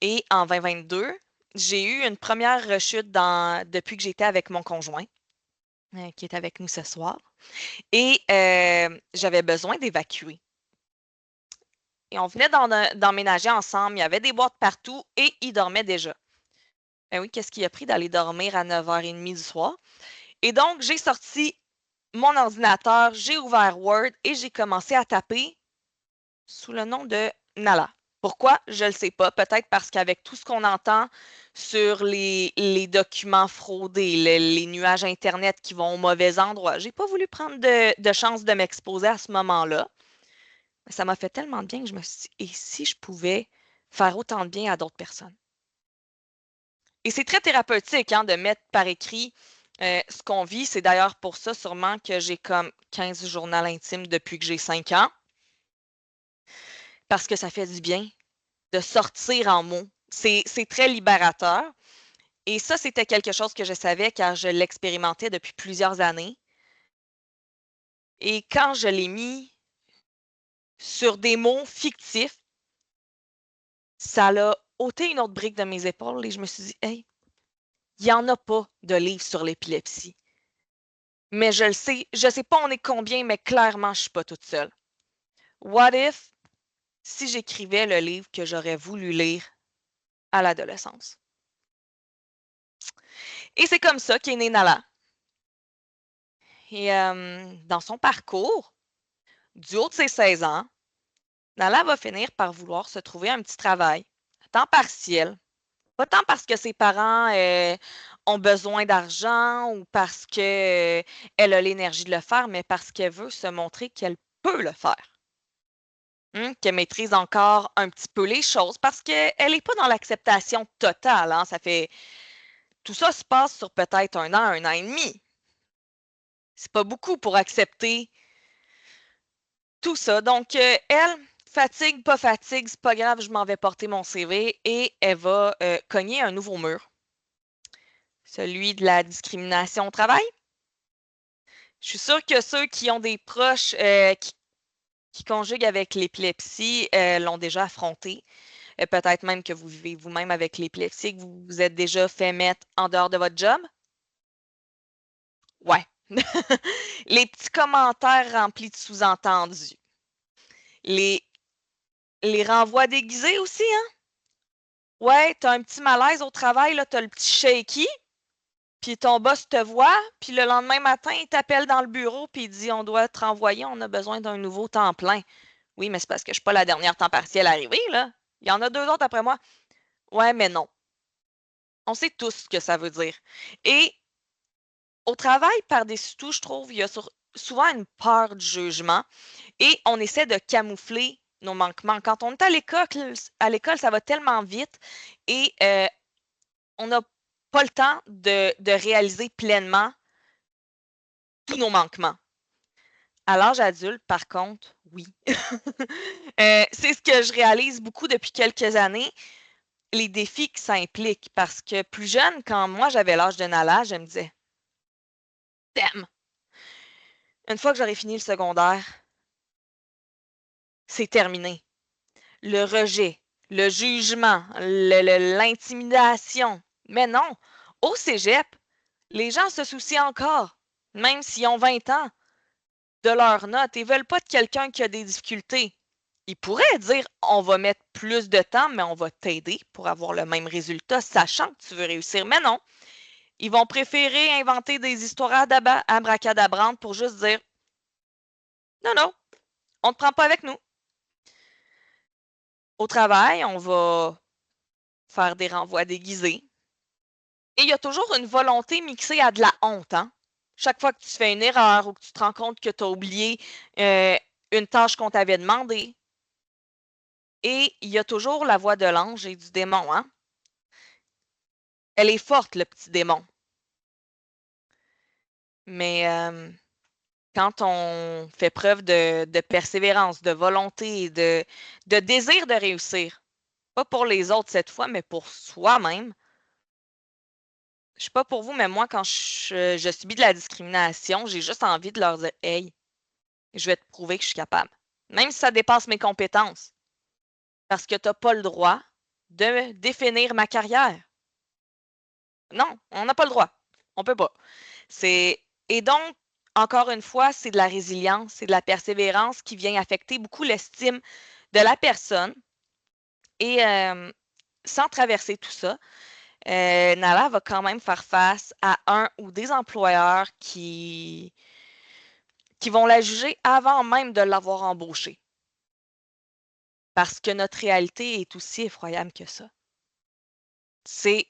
Et en 2022, j'ai eu une première rechute depuis que j'étais avec mon conjoint, qui est avec nous ce soir. Et j'avais besoin d'évacuer. Et on venait d'emménager ensemble. Il y avait des boîtes partout et il dormait déjà. Ben oui, qu'est-ce qui a pris d'aller dormir à 9h30 du soir? Et donc, j'ai sorti mon ordinateur, j'ai ouvert Word et j'ai commencé à taper sous le nom de Nala. Pourquoi? Je ne le sais pas. Peut-être parce qu'avec tout ce qu'on entend sur les documents fraudés, les nuages Internet qui vont au mauvais endroit, j'ai pas voulu prendre de chance de m'exposer à ce moment-là. Mais ça m'a fait tellement de bien que je me suis dit, et si je pouvais faire autant de bien à d'autres personnes? Et c'est très thérapeutique hein, de mettre par écrit ce qu'on vit. C'est d'ailleurs pour ça sûrement que j'ai comme 15 journaux intimes depuis que j'ai 5 ans. Parce que ça fait du bien de sortir en mots. C'est très libérateur. Et ça, c'était quelque chose que je savais car je l'expérimentais depuis plusieurs années. Et quand je l'ai mis sur des mots fictifs, ça l'a ôté une autre brique de mes épaules et je me suis dit, hey, il n'y en a pas de livre sur l'épilepsie. Mais je le sais, je sais pas on est combien, mais clairement, je suis pas toute seule. What if si j'écrivais le livre que j'aurais voulu lire à l'adolescence? Et c'est comme ça qu'est née Nala. Et dans son parcours, du haut de ses 16 ans, Nala va finir par vouloir se trouver un petit travail à temps partiel. Pas tant parce que ses parents ont besoin d'argent ou parce qu'elle a l'énergie de le faire, mais parce qu'elle veut se montrer qu'elle peut le faire. Qu'elle maîtrise encore un petit peu les choses parce qu'elle n'est pas dans l'acceptation totale. Hein. Tout ça se passe sur peut-être un an et demi. C'est pas beaucoup pour accepter tout ça. Donc, elle, fatigue, pas fatigue, c'est pas grave, je m'en vais porter mon CV et elle va cogner un nouveau mur. Celui de la discrimination au travail. Je suis sûre que ceux qui ont des proches qui conjuguent avec l'épilepsie l'ont déjà affronté. Peut-être même que vous vivez vous-même avec l'épilepsie et que vous vous êtes déjà fait mettre en dehors de votre job. Ouais. Les petits commentaires remplis de sous-entendus. Les, les renvois déguisés aussi, hein? Ouais, t'as un petit malaise au travail, là, t'as le petit shaky, puis ton boss te voit, puis le lendemain matin, il t'appelle dans le bureau, puis il dit on doit te renvoyer, on a besoin d'un nouveau temps plein. Oui, mais c'est parce que je suis pas la dernière temps partielle arrivée, là. Il y en a 2 autres après moi. Ouais, mais non. On sait tous ce que ça veut dire. Et au travail, par-dessus tout, je trouve, il y a souvent une peur du jugement et on essaie de camoufler nos manquements. Quand on est à l'école, ça va tellement vite et on n'a pas le temps de réaliser pleinement tous nos manquements. À l'âge adulte, par contre, oui. C'est ce que je réalise beaucoup depuis quelques années, les défis que ça implique. Parce que plus jeune, quand moi j'avais l'âge de Nala, je me disais, damn, une fois que j'aurai fini le secondaire, c'est terminé. Le rejet, le jugement, l'intimidation. Mais non, au cégep, les gens se soucient encore, même s'ils ont 20 ans, de leurs notes et veulent pas de quelqu'un qui a des difficultés. Ils pourraient dire on va mettre plus de temps, mais on va t'aider pour avoir le même résultat, sachant que tu veux réussir. Mais non, ils vont préférer inventer des histoires abracadabrantes pour juste dire non, non, on ne te prend pas avec nous. Au travail, on va faire des renvois déguisés. Et il y a toujours une volonté mixée à de la honte. Hein? Chaque fois que tu fais une erreur ou que tu te rends compte que tu as oublié une tâche qu'on t'avait demandée. Et il y a toujours la voix de l'ange et du démon. Hein? Elle est forte, le petit démon. Mais quand on fait preuve de persévérance, de volonté, de désir de réussir, pas pour les autres cette fois, mais pour soi-même, je sais pas pour vous, mais moi, quand je subis de la discrimination, j'ai juste envie de leur dire hey, je vais te prouver que je suis capable. Même si ça dépasse mes compétences. Parce que tu n'as pas le droit de définir ma carrière. Non, on n'a pas le droit. On peut pas. Et donc, encore une fois, c'est de la résilience, c'est de la persévérance qui vient affecter beaucoup l'estime de la personne. Et sans traverser tout ça, Nala va quand même faire face à un ou des employeurs qui vont la juger avant même de l'avoir embauchée. Parce que notre réalité est aussi effroyable que ça. C'est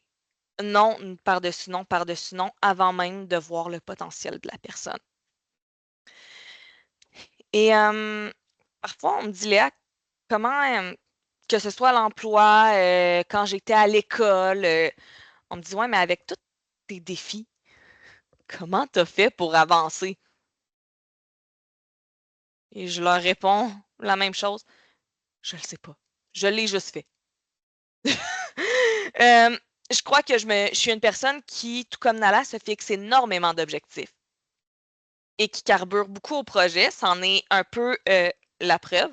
non par-dessus non par-dessus non avant même de voir le potentiel de la personne. Et parfois, on me dit, Léa, comment, que ce soit à l'emploi, quand j'étais à l'école, on me dit, ouais, mais avec tous tes défis, comment tu as fait pour avancer? Et je leur réponds la même chose. Je le sais pas. Je l'ai juste fait. Je crois que je suis une personne qui, tout comme Nala, se fixe énormément d'objectifs et qui carbure beaucoup au projet. C'en est un peu la preuve.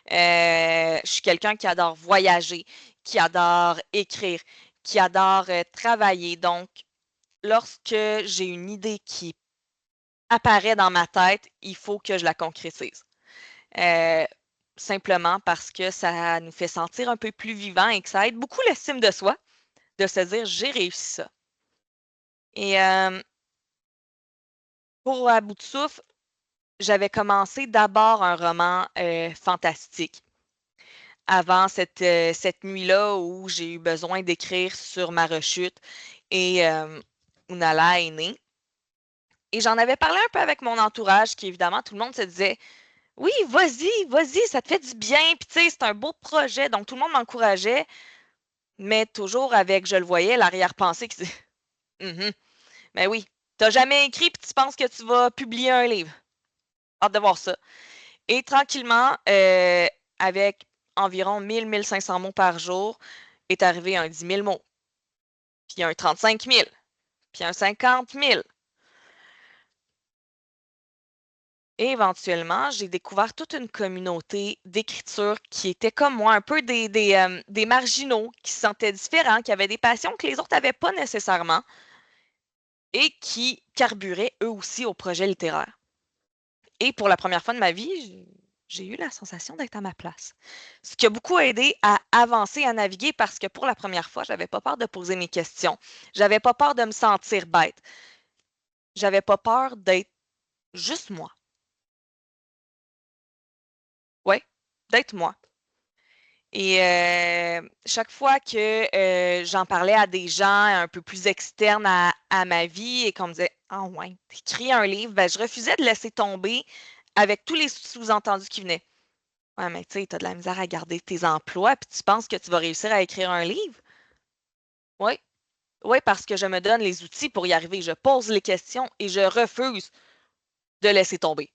Je suis quelqu'un qui adore voyager, qui adore écrire, qui adore travailler. Donc, lorsque j'ai une idée qui apparaît dans ma tête, il faut que je la concrétise. Euh, Simplement parce que ça nous fait sentir un peu plus vivant et que ça aide beaucoup l'estime de soi, de se dire j'ai réussi ça. Et pour À bout de souffle, j'avais commencé d'abord un roman fantastique avant cette nuit-là où j'ai eu besoin d'écrire sur ma rechute et Ounala est née. Et j'en avais parlé un peu avec mon entourage, qui évidemment, tout le monde se disait oui, vas-y, vas-y, ça te fait du bien. Puis tu sais, c'est un beau projet. Donc tout le monde m'encourageait, mais toujours avec, je le voyais, l'arrière-pensée qui disait mais oui, t'as jamais écrit puis tu penses que tu vas publier un livre. Hâte de voir ça. Et tranquillement, avec environ 1000-1500 mots par jour, est arrivé un 10 000 mots, puis un 35 000, puis un 50 000. Et éventuellement, j'ai découvert toute une communauté d'écriture qui était comme moi, un peu des marginaux, qui se sentaient différents, qui avaient des passions que les autres n'avaient pas nécessairement et qui carburaient eux aussi au projet littéraire. Et pour la première fois de ma vie, j'ai eu la sensation d'être à ma place. Ce qui a beaucoup aidé à avancer, à naviguer, parce que pour la première fois, j'avais pas peur de poser mes questions. J'avais pas peur de me sentir bête. J'avais pas peur d'être juste moi. Ouais, d'être moi. Et chaque fois que j'en parlais à des gens un peu plus externes à ma vie et qu'on me disait ah ouais, t'écris un livre, ben, je refusais de laisser tomber avec tous les sous-entendus qui venaient. Ouais, mais tu sais, t'as de la misère à garder tes emplois, puis tu penses que tu vas réussir à écrire un livre? Oui, oui, parce que je me donne les outils pour y arriver. Je pose les questions et je refuse de laisser tomber.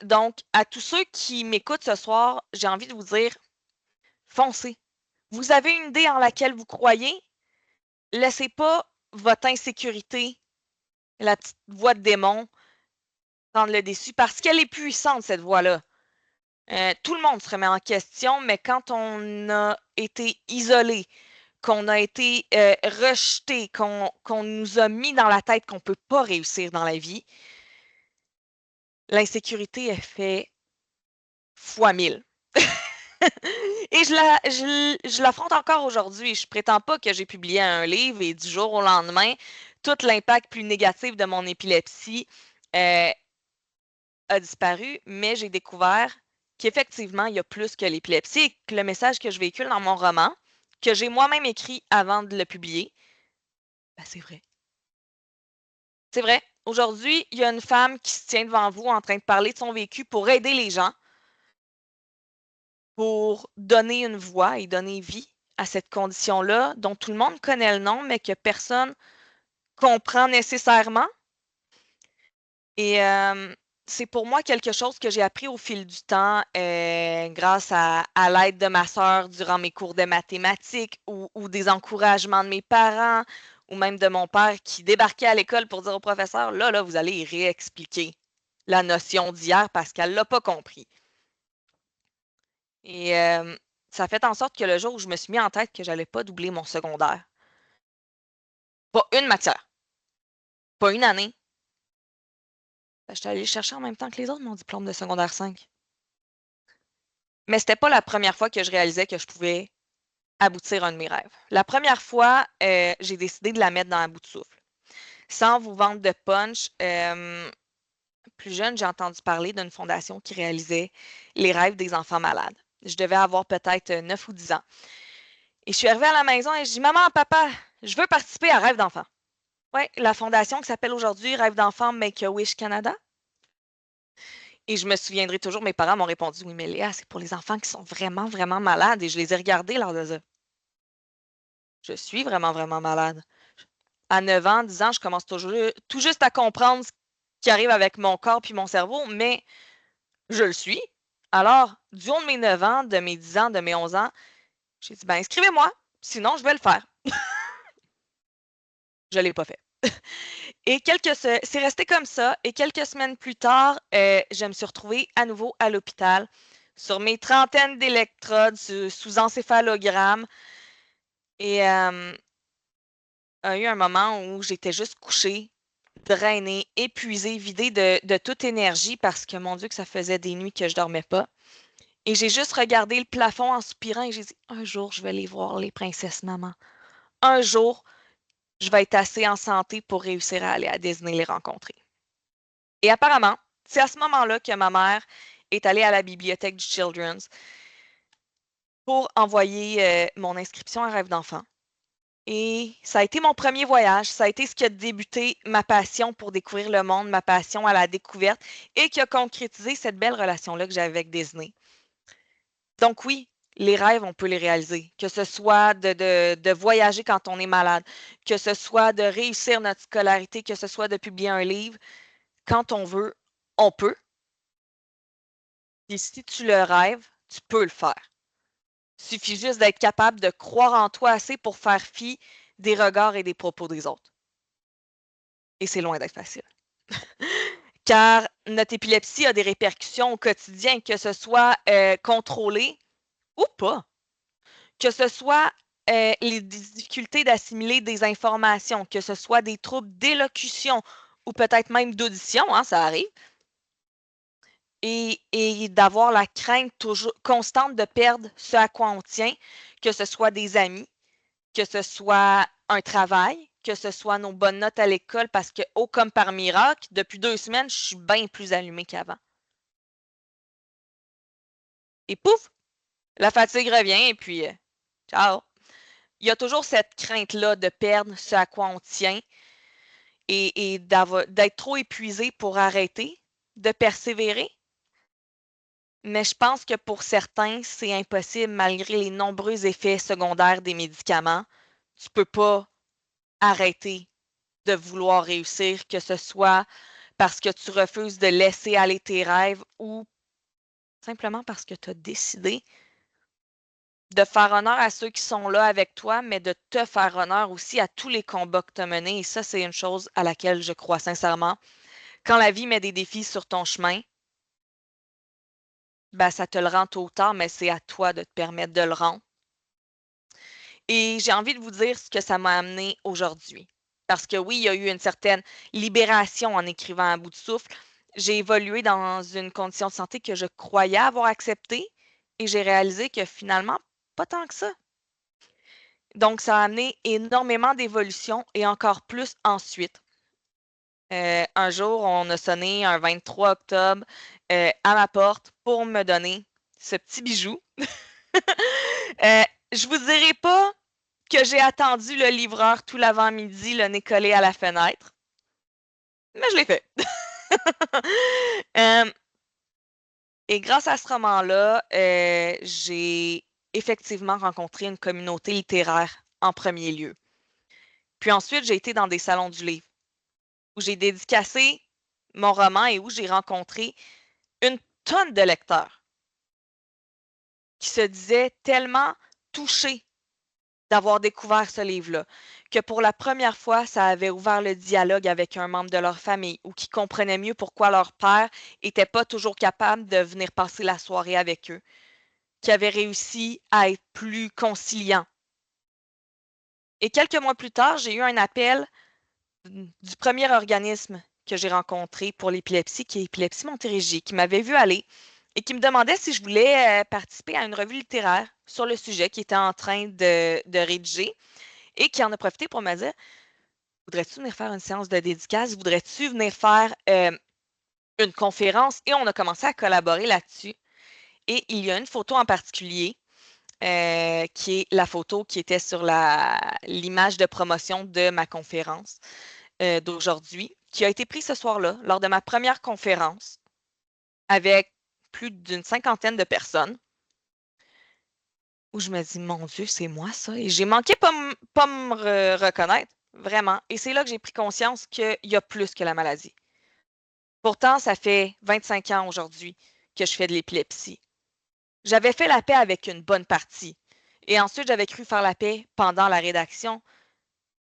Donc, à tous ceux qui m'écoutent ce soir, j'ai envie de vous dire, foncez. Vous avez une idée en laquelle vous croyez? Laissez pas votre insécurité, la petite voix de démon, prendre le dessus parce qu'elle est puissante, cette voix-là. Tout le monde se remet en question, mais quand on a été isolé, qu'on a été rejeté, qu'on nous a mis dans la tête qu'on ne peut pas réussir dans la vie, l'insécurité est fait fois 1000. Et je l'affronte encore aujourd'hui. Je prétends pas que j'ai publié un livre et du jour au lendemain, tout l'impact plus négatif de mon épilepsie euh, a disparu, mais j'ai découvert qu'effectivement, il y a plus que l'épilepsie et que le message que je véhicule dans mon roman, que j'ai moi-même écrit avant de le publier, ben c'est vrai. C'est vrai. Aujourd'hui, il y a une femme qui se tient devant vous en train de parler de son vécu pour aider les gens, pour donner une voix et donner vie à cette condition-là dont tout le monde connaît le nom, mais que personne comprend nécessairement. Et c'est pour moi quelque chose que j'ai appris au fil du temps grâce à l'aide de ma sœur durant mes cours de mathématiques ou des encouragements de mes parents ou même de mon père qui débarquait à l'école pour dire au professeur, là, vous allez y réexpliquer la notion d'hier parce qu'elle ne l'a pas compris. Et ça a fait en sorte que le jour où je me suis mis en tête que j'allais pas doubler mon secondaire, pas une matière, pas une année, ben, j'étais allée le chercher en même temps que les autres, mon diplôme de secondaire 5. Mais c'était pas la première fois que je réalisais que je pouvais aboutir à un de mes rêves. La première fois, j'ai décidé de la mettre dans un bout de souffle. Sans vous vendre de punch, plus jeune, j'ai entendu parler d'une fondation qui réalisait les rêves des enfants malades. Je devais avoir peut-être 9 ou 10 ans. Et je suis arrivée à la maison et je dis maman, papa, je veux participer à Rêve d'enfant. Oui, la fondation qui s'appelle aujourd'hui Rêve d'enfant Make-A-Wish Canada. Et je me souviendrai toujours, mes parents m'ont répondu oui, mais Léa, c'est pour les enfants qui sont vraiment, vraiment malades. Et je les ai regardés lors de ça. Je suis vraiment, vraiment malade. À 9 ans, 10 ans, je commence tout juste à comprendre ce qui arrive avec mon corps puis mon cerveau, mais je le suis. Alors, du haut de mes 9 ans, de mes 10 ans, de mes 11 ans, j'ai dit, ben inscrivez-moi, sinon je vais le faire. Je ne l'ai pas fait. Et c'est resté comme ça. Et quelques semaines plus tard, je me suis retrouvée à nouveau à l'hôpital sur mes trentaines d'électrodes sous encéphalogramme. Et a eu un moment où j'étais juste couchée, drainée, épuisée, vidée de toute énergie parce que mon Dieu que ça faisait des nuits que je dormais pas. Et j'ai juste regardé le plafond en soupirant et j'ai dit, un jour, je vais aller voir les princesses maman. Un jour, je vais être assez en santé pour réussir à aller à Disney les rencontrer. Et apparemment, c'est à ce moment-là que ma mère est allée à la bibliothèque du Children's pour envoyer mon inscription à Rêve d'enfant. Et ça a été mon premier voyage. Ça a été ce qui a débuté ma passion pour découvrir le monde, ma passion à la découverte et qui a concrétisé cette belle relation-là que j'avais avec Disney. Donc oui, les rêves, on peut les réaliser. Que ce soit de voyager quand on est malade, que ce soit de réussir notre scolarité, que ce soit de publier un livre. Quand on veut, on peut. Et si tu le rêves, tu peux le faire. Il suffit juste d'être capable de croire en toi assez pour faire fi des regards et des propos des autres. Et c'est loin d'être facile. Car notre épilepsie a des répercussions au quotidien, que ce soit contrôlé ou pas. Que ce soit les difficultés d'assimiler des informations, que ce soit des troubles d'élocution ou peut-être même d'audition, hein, ça arrive, et d'avoir la crainte toujours constante de perdre ce à quoi on tient, que ce soit des amis, que ce soit un travail, que ce soit nos bonnes notes à l'école, parce que, oh, comme par miracle, depuis 2 semaines, je suis bien plus allumée qu'avant. Et pouf, la fatigue revient et puis, ciao. Il y a toujours cette crainte-là de perdre ce à quoi on tient et d'être trop épuisé pour arrêter de persévérer. Mais je pense que pour certains, c'est impossible malgré les nombreux effets secondaires des médicaments. Tu peux pas arrêter de vouloir réussir, que ce soit parce que tu refuses de laisser aller tes rêves ou simplement parce que tu as décidé de faire honneur à ceux qui sont là avec toi, mais de te faire honneur aussi à tous les combats que tu as menés. Et ça, c'est une chose à laquelle je crois sincèrement. Quand la vie met des défis sur ton chemin, ben, ça te le rend tôt ou tard, mais c'est à toi de te permettre de le rendre. Et j'ai envie de vous dire ce que ça m'a amené aujourd'hui. Parce que oui, il y a eu une certaine libération en écrivant à bout de souffle. J'ai évolué dans une condition de santé que je croyais avoir acceptée et j'ai réalisé que finalement, pas tant que ça. Donc, ça a amené énormément d'évolution et encore plus ensuite. Un jour, on a sonné un 23 octobre à ma porte pour me donner ce petit bijou. Je vous dirai pas que j'ai attendu le livreur tout l'avant-midi, le nez collé à la fenêtre, mais je l'ai fait. Et grâce à ce roman-là, j'ai effectivement rencontré une communauté littéraire en premier lieu. Puis ensuite, j'ai été dans des salons du livre où j'ai dédicacé mon roman et où j'ai rencontré une tonne de lecteurs qui se disaient tellement touchés d'avoir découvert ce livre-là, que pour la première fois, ça avait ouvert le dialogue avec un membre de leur famille ou qui comprenait mieux pourquoi leur père n'était pas toujours capable de venir passer la soirée avec eux, qui avait réussi à être plus conciliant. Et quelques mois plus tard, j'ai eu un appel du premier organisme que j'ai rencontré pour l'épilepsie, qui est Épilepsie Montérégie, qui m'avait vu aller et qui me demandait si je voulais participer à une revue littéraire sur le sujet qu'il était en train de rédiger et qui en a profité pour me dire voudrais-tu venir faire une séance de dédicace? Voudrais-tu venir faire une conférence? Et on a commencé à collaborer là-dessus. Et il y a une photo en particulier qui est la photo qui était sur l'image de promotion de ma conférence d'aujourd'hui, qui a été prise ce soir-là, lors de ma première conférence, avec plus d'une cinquantaine de personnes, où je me dis, mon Dieu, c'est moi ça. Et j'ai manqué pas me reconnaître, vraiment. Et c'est là que j'ai pris conscience qu'il y a plus que la maladie. Pourtant, ça fait 25 ans aujourd'hui que je fais de l'épilepsie. J'avais fait la paix avec une bonne partie. Et ensuite, j'avais cru faire la paix pendant la rédaction.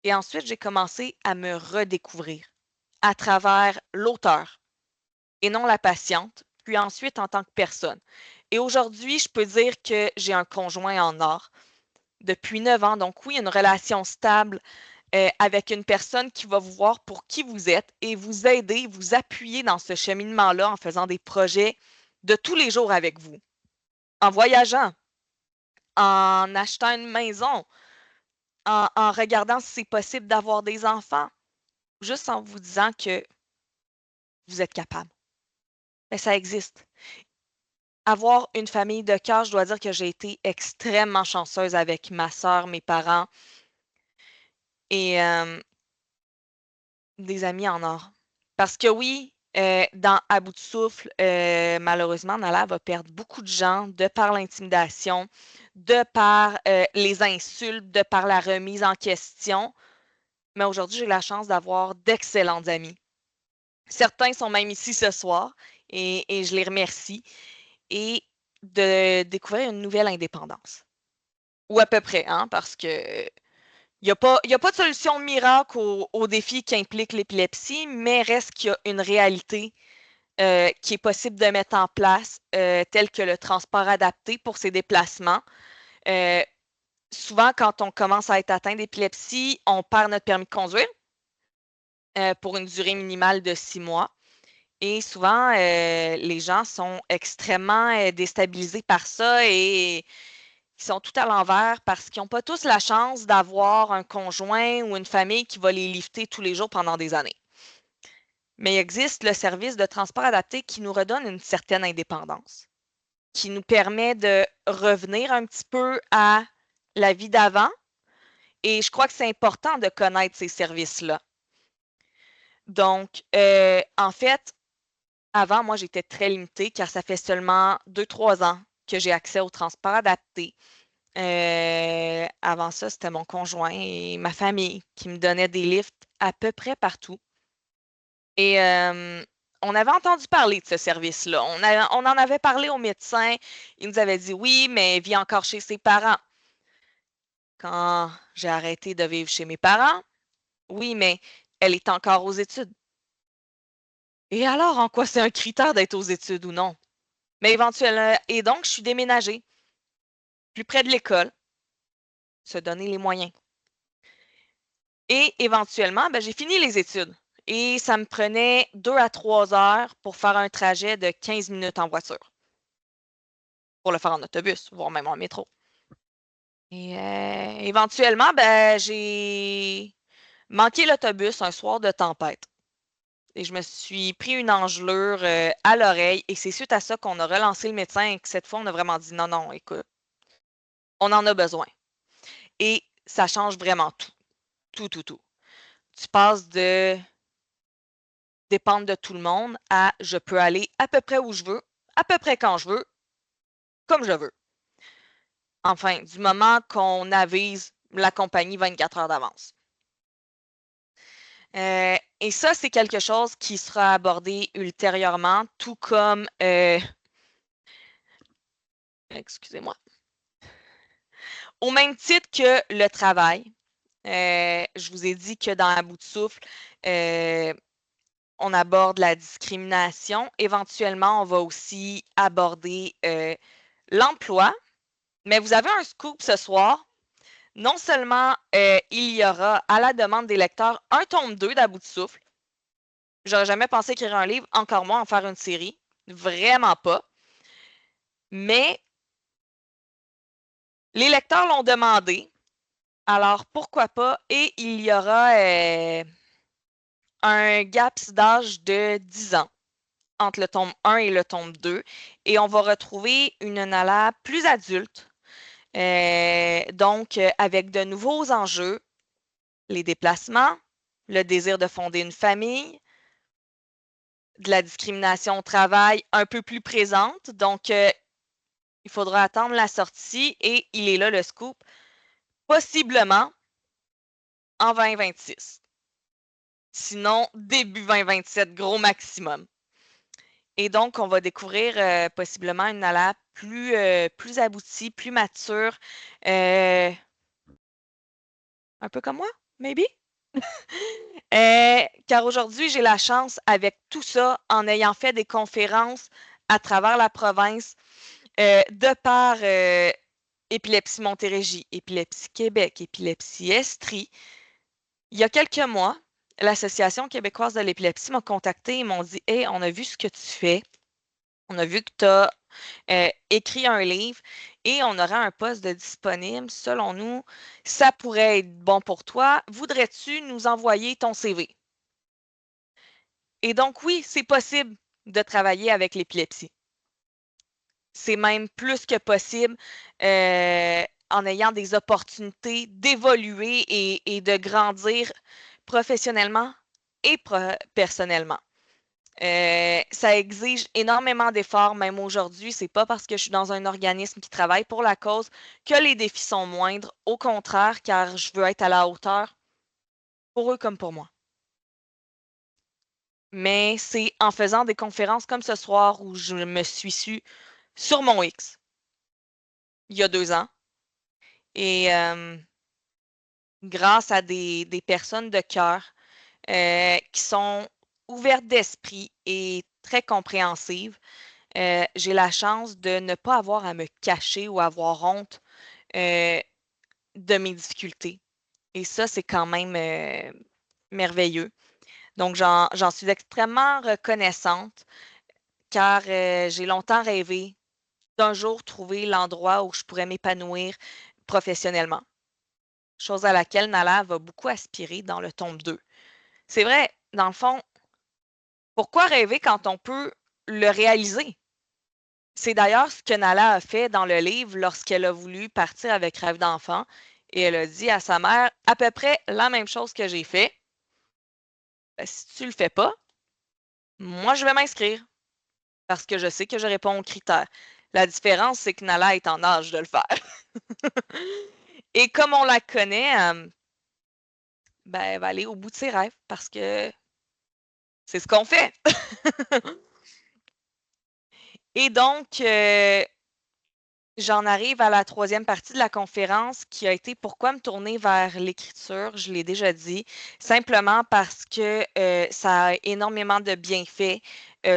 Et ensuite, j'ai commencé à me redécouvrir à travers l'auteur et non la patiente, puis ensuite en tant que personne. Et aujourd'hui, je peux dire que j'ai un conjoint en or depuis 9 ans. Donc oui, une relation stable avec une personne qui va vous voir pour qui vous êtes et vous aider, vous appuyer dans ce cheminement-là en faisant des projets de tous les jours avec vous, en voyageant, en achetant une maison, en regardant si c'est possible d'avoir des enfants, juste en vous disant que vous êtes capable. Mais ça existe. Avoir une famille de cœur, je dois dire que j'ai été extrêmement chanceuse avec ma sœur, mes parents et des amis en or. Parce que oui, dans À bout de souffle, malheureusement, Nala va perdre beaucoup de gens de par l'intimidation, de par les insultes, de par la remise en question. Mais aujourd'hui, j'ai la chance d'avoir d'excellents amis. Certains sont même ici ce soir et je les remercie. Et de découvrir une nouvelle indépendance. Ou à peu près, hein, parce que il y a pas de solution miracle au défi qui implique l'épilepsie, mais reste qu'il y a une réalité qui est possible de mettre en place, telle que le transport adapté pour ses déplacements. Euh, Souvent, quand on commence à être atteint d'épilepsie, on perd notre permis de conduire pour une durée minimale de 6 mois. Et souvent, les gens sont extrêmement déstabilisés par ça et ils sont tout à l'envers parce qu'ils n'ont pas tous la chance d'avoir un conjoint ou une famille qui va les lifter tous les jours pendant des années. Mais il existe le service de transport adapté qui nous redonne une certaine indépendance, qui nous permet de revenir un petit peu à la vie d'avant. Et je crois que c'est important de connaître ces services-là. Donc, en fait, avant, moi, j'étais très limitée car ça fait seulement 2-3 ans que j'ai accès au transport adapté. Avant ça, c'était mon conjoint et ma famille qui me donnaient des lifts à peu près partout. Et on avait entendu parler de ce service-là. On en avait parlé au médecin. Il nous avait dit oui, mais elle vit encore chez ses parents. Quand j'ai arrêté de vivre chez mes parents, oui, mais elle est encore aux études. Et alors, en quoi c'est un critère d'être aux études ou non? Mais éventuellement, et donc, je suis déménagée plus près de l'école, se donner les moyens. Et éventuellement, ben, j'ai fini les études. Et ça me prenait 2 à 3 heures pour faire un trajet de 15 minutes en voiture. Pour le faire en autobus, voire même en métro. Et éventuellement, ben, j'ai manqué l'autobus un soir de tempête. Et je me suis pris une engelure à l'oreille. Et c'est suite à ça qu'on a relancé le médecin et que cette fois, on a vraiment dit non, non, écoute, on en a besoin. Et ça change vraiment tout. Tout, tout, tout. Tu passes de dépendre de tout le monde à je peux aller à peu près où je veux, à peu près quand je veux, comme je veux. Enfin, du moment qu'on avise la compagnie 24 heures d'avance. Et ça, c'est quelque chose qui sera abordé ultérieurement, tout comme, excusez-moi, au même titre que le travail. Je vous ai dit que dans À bout de souffle, on aborde la discrimination. Éventuellement, on va aussi aborder l'emploi. Mais vous avez un scoop ce soir. Non seulement il y aura, à la demande des lecteurs, un tome 2 d'À bout de souffle. J'aurais jamais pensé écrire un livre, encore moins en faire une série. Vraiment pas. Mais les lecteurs l'ont demandé. Alors, pourquoi pas? Et il y aura un gaps d'âge de 10 ans entre le tome 1 et le tome 2. Et on va retrouver une Nala plus adulte. Donc, avec de nouveaux enjeux, les déplacements, le désir de fonder une famille, de la discrimination au travail un peu plus présente. Donc, il faudra attendre la sortie et il est là le scoop, possiblement en 2026. Sinon, début 2027, gros maximum. Et donc, on va découvrir possiblement une Nala plus aboutie, plus mature, un peu comme moi. maybe? Car aujourd'hui, j'ai la chance, avec tout ça, en ayant fait des conférences à travers la province, de par Épilepsie Montérégie, Épilepsie Québec, Épilepsie Estrie. Il y a quelques mois, l'Association québécoise de l'épilepsie m'a contacté et m'ont dit: Hey, on a vu ce que tu fais. On a vu que tu as écrit un livre et on aura un poste de disponible. Selon nous, ça pourrait être bon pour toi. Voudrais-tu nous envoyer ton CV? Et donc, oui, c'est possible de travailler avec l'épilepsie. C'est même plus que possible en ayant des opportunités d'évoluer et de grandir professionnellement et personnellement. Ça exige énormément d'efforts, même aujourd'hui. C'est pas parce que je suis dans un organisme qui travaille pour la cause que les défis sont moindres. Au contraire, car je veux être à la hauteur pour eux comme pour moi. Mais c'est en faisant des conférences comme ce soir où je me suis su sur mon X il y a 2 ans. Et grâce à des personnes de cœur qui sont ouvertes d'esprit et très compréhensives, j'ai la chance de ne pas avoir à me cacher ou avoir honte de mes difficultés. Et ça, c'est quand même merveilleux. Donc, j'en suis extrêmement reconnaissante car j'ai longtemps rêvé d'un jour trouver l'endroit où je pourrais m'épanouir professionnellement, chose à laquelle Nala va beaucoup aspirer dans le tome 2. C'est vrai, dans le fond, pourquoi rêver quand on peut le réaliser? C'est d'ailleurs ce que Nala a fait dans le livre lorsqu'elle a voulu partir avec Rêve d'enfant et elle a dit à sa mère à peu près la même chose que j'ai fait. Si tu le fais pas, moi je vais m'inscrire parce que je sais que je réponds aux critères. La différence, c'est que Nala est en âge de le faire. Et comme on la connaît, ben, elle va aller au bout de ses rêves parce que c'est ce qu'on fait. Et donc, j'en arrive à la troisième partie de la conférence qui a été pourquoi me tourner vers l'écriture. Je l'ai déjà dit, simplement parce que ça a énormément de bienfaits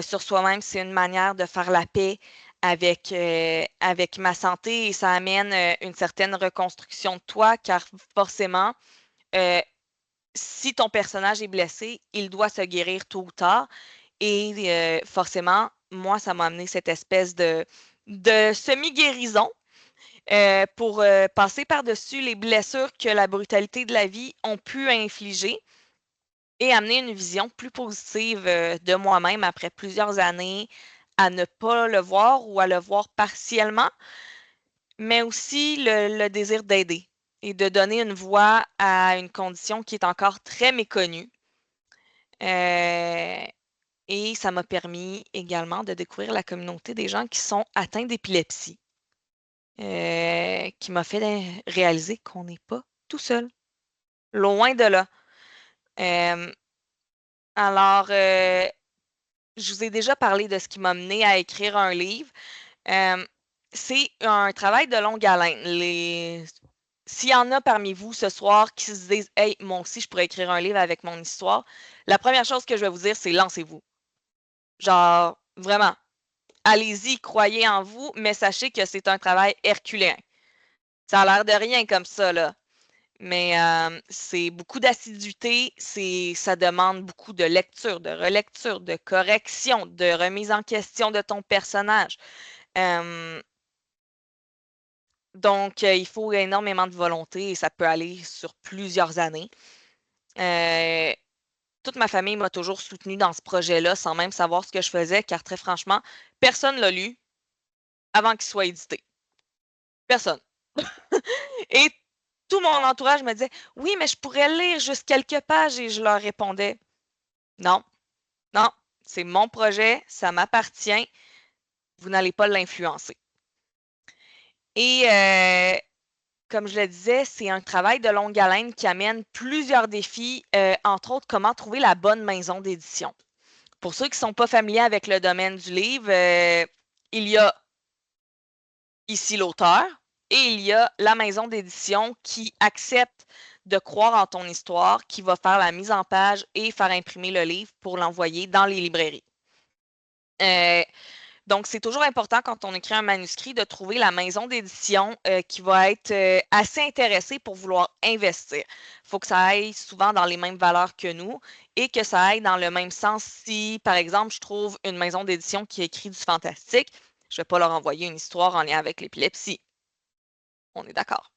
sur soi-même. C'est une manière de faire la paix avec ma santé et ça amène une certaine reconstruction de toi car forcément, euh, si ton personnage est blessé, il doit se guérir tôt ou tard. Et forcément, moi, ça m'a amené cette espèce de semi-guérison pour passer par-dessus les blessures que la brutalité de la vie ont pu infliger et amener une vision plus positive de moi-même après plusieurs années à ne pas le voir ou à le voir partiellement, mais aussi le désir d'aider et de donner une voix à une condition qui est encore très méconnue. Et ça m'a permis également de découvrir la communauté des gens qui sont atteints d'épilepsie, qui m'a fait réaliser qu'on n'est pas tout seul, loin de là. Euh, alors, je vous ai déjà parlé de ce qui m'a mené à écrire un livre. Euh, c'est un travail de longue haleine. S'il y en a parmi vous ce soir qui se disent Hey, moi aussi, je pourrais écrire un livre avec mon histoire, la première chose que je vais vous dire, c'est lancez-vous. Genre, vraiment, allez-y, croyez en vous, mais sachez que c'est un travail herculéen. Ça a l'air de rien comme ça, là. Mais c'est beaucoup d'assiduité, ça demande beaucoup de lecture, de relecture, de correction, de remise en question de ton personnage. Donc, il faut énormément de volonté et ça peut aller sur plusieurs années. Toute ma famille m'a toujours soutenue dans ce projet-là sans même savoir ce que je faisais, car très franchement, personne ne l'a lu avant qu'il soit édité. Personne. Et tout mon entourage me disait Oui, mais je pourrais lire juste quelques pages et je leur répondais Non, non, c'est mon projet, ça m'appartient, vous n'allez pas l'influencer. Et comme je le disais, c'est un travail de longue haleine qui amène plusieurs défis, entre autres, comment trouver la bonne maison d'édition. Pour ceux qui ne sont pas familiers avec le domaine du livre, il y a ici l'auteur, et il y a la maison d'édition qui accepte de croire en ton histoire, qui va faire la mise en page et faire imprimer le livre pour l'envoyer dans les librairies. Donc, c'est toujours important quand on écrit un manuscrit de trouver la maison d'édition qui va être assez intéressée pour vouloir investir. Il faut que ça aille souvent dans les mêmes valeurs que nous et que ça aille dans le même sens. Si, par exemple, je trouve une maison d'édition qui écrit du fantastique, je ne vais pas leur envoyer une histoire en lien avec l'épilepsie. On est d'accord.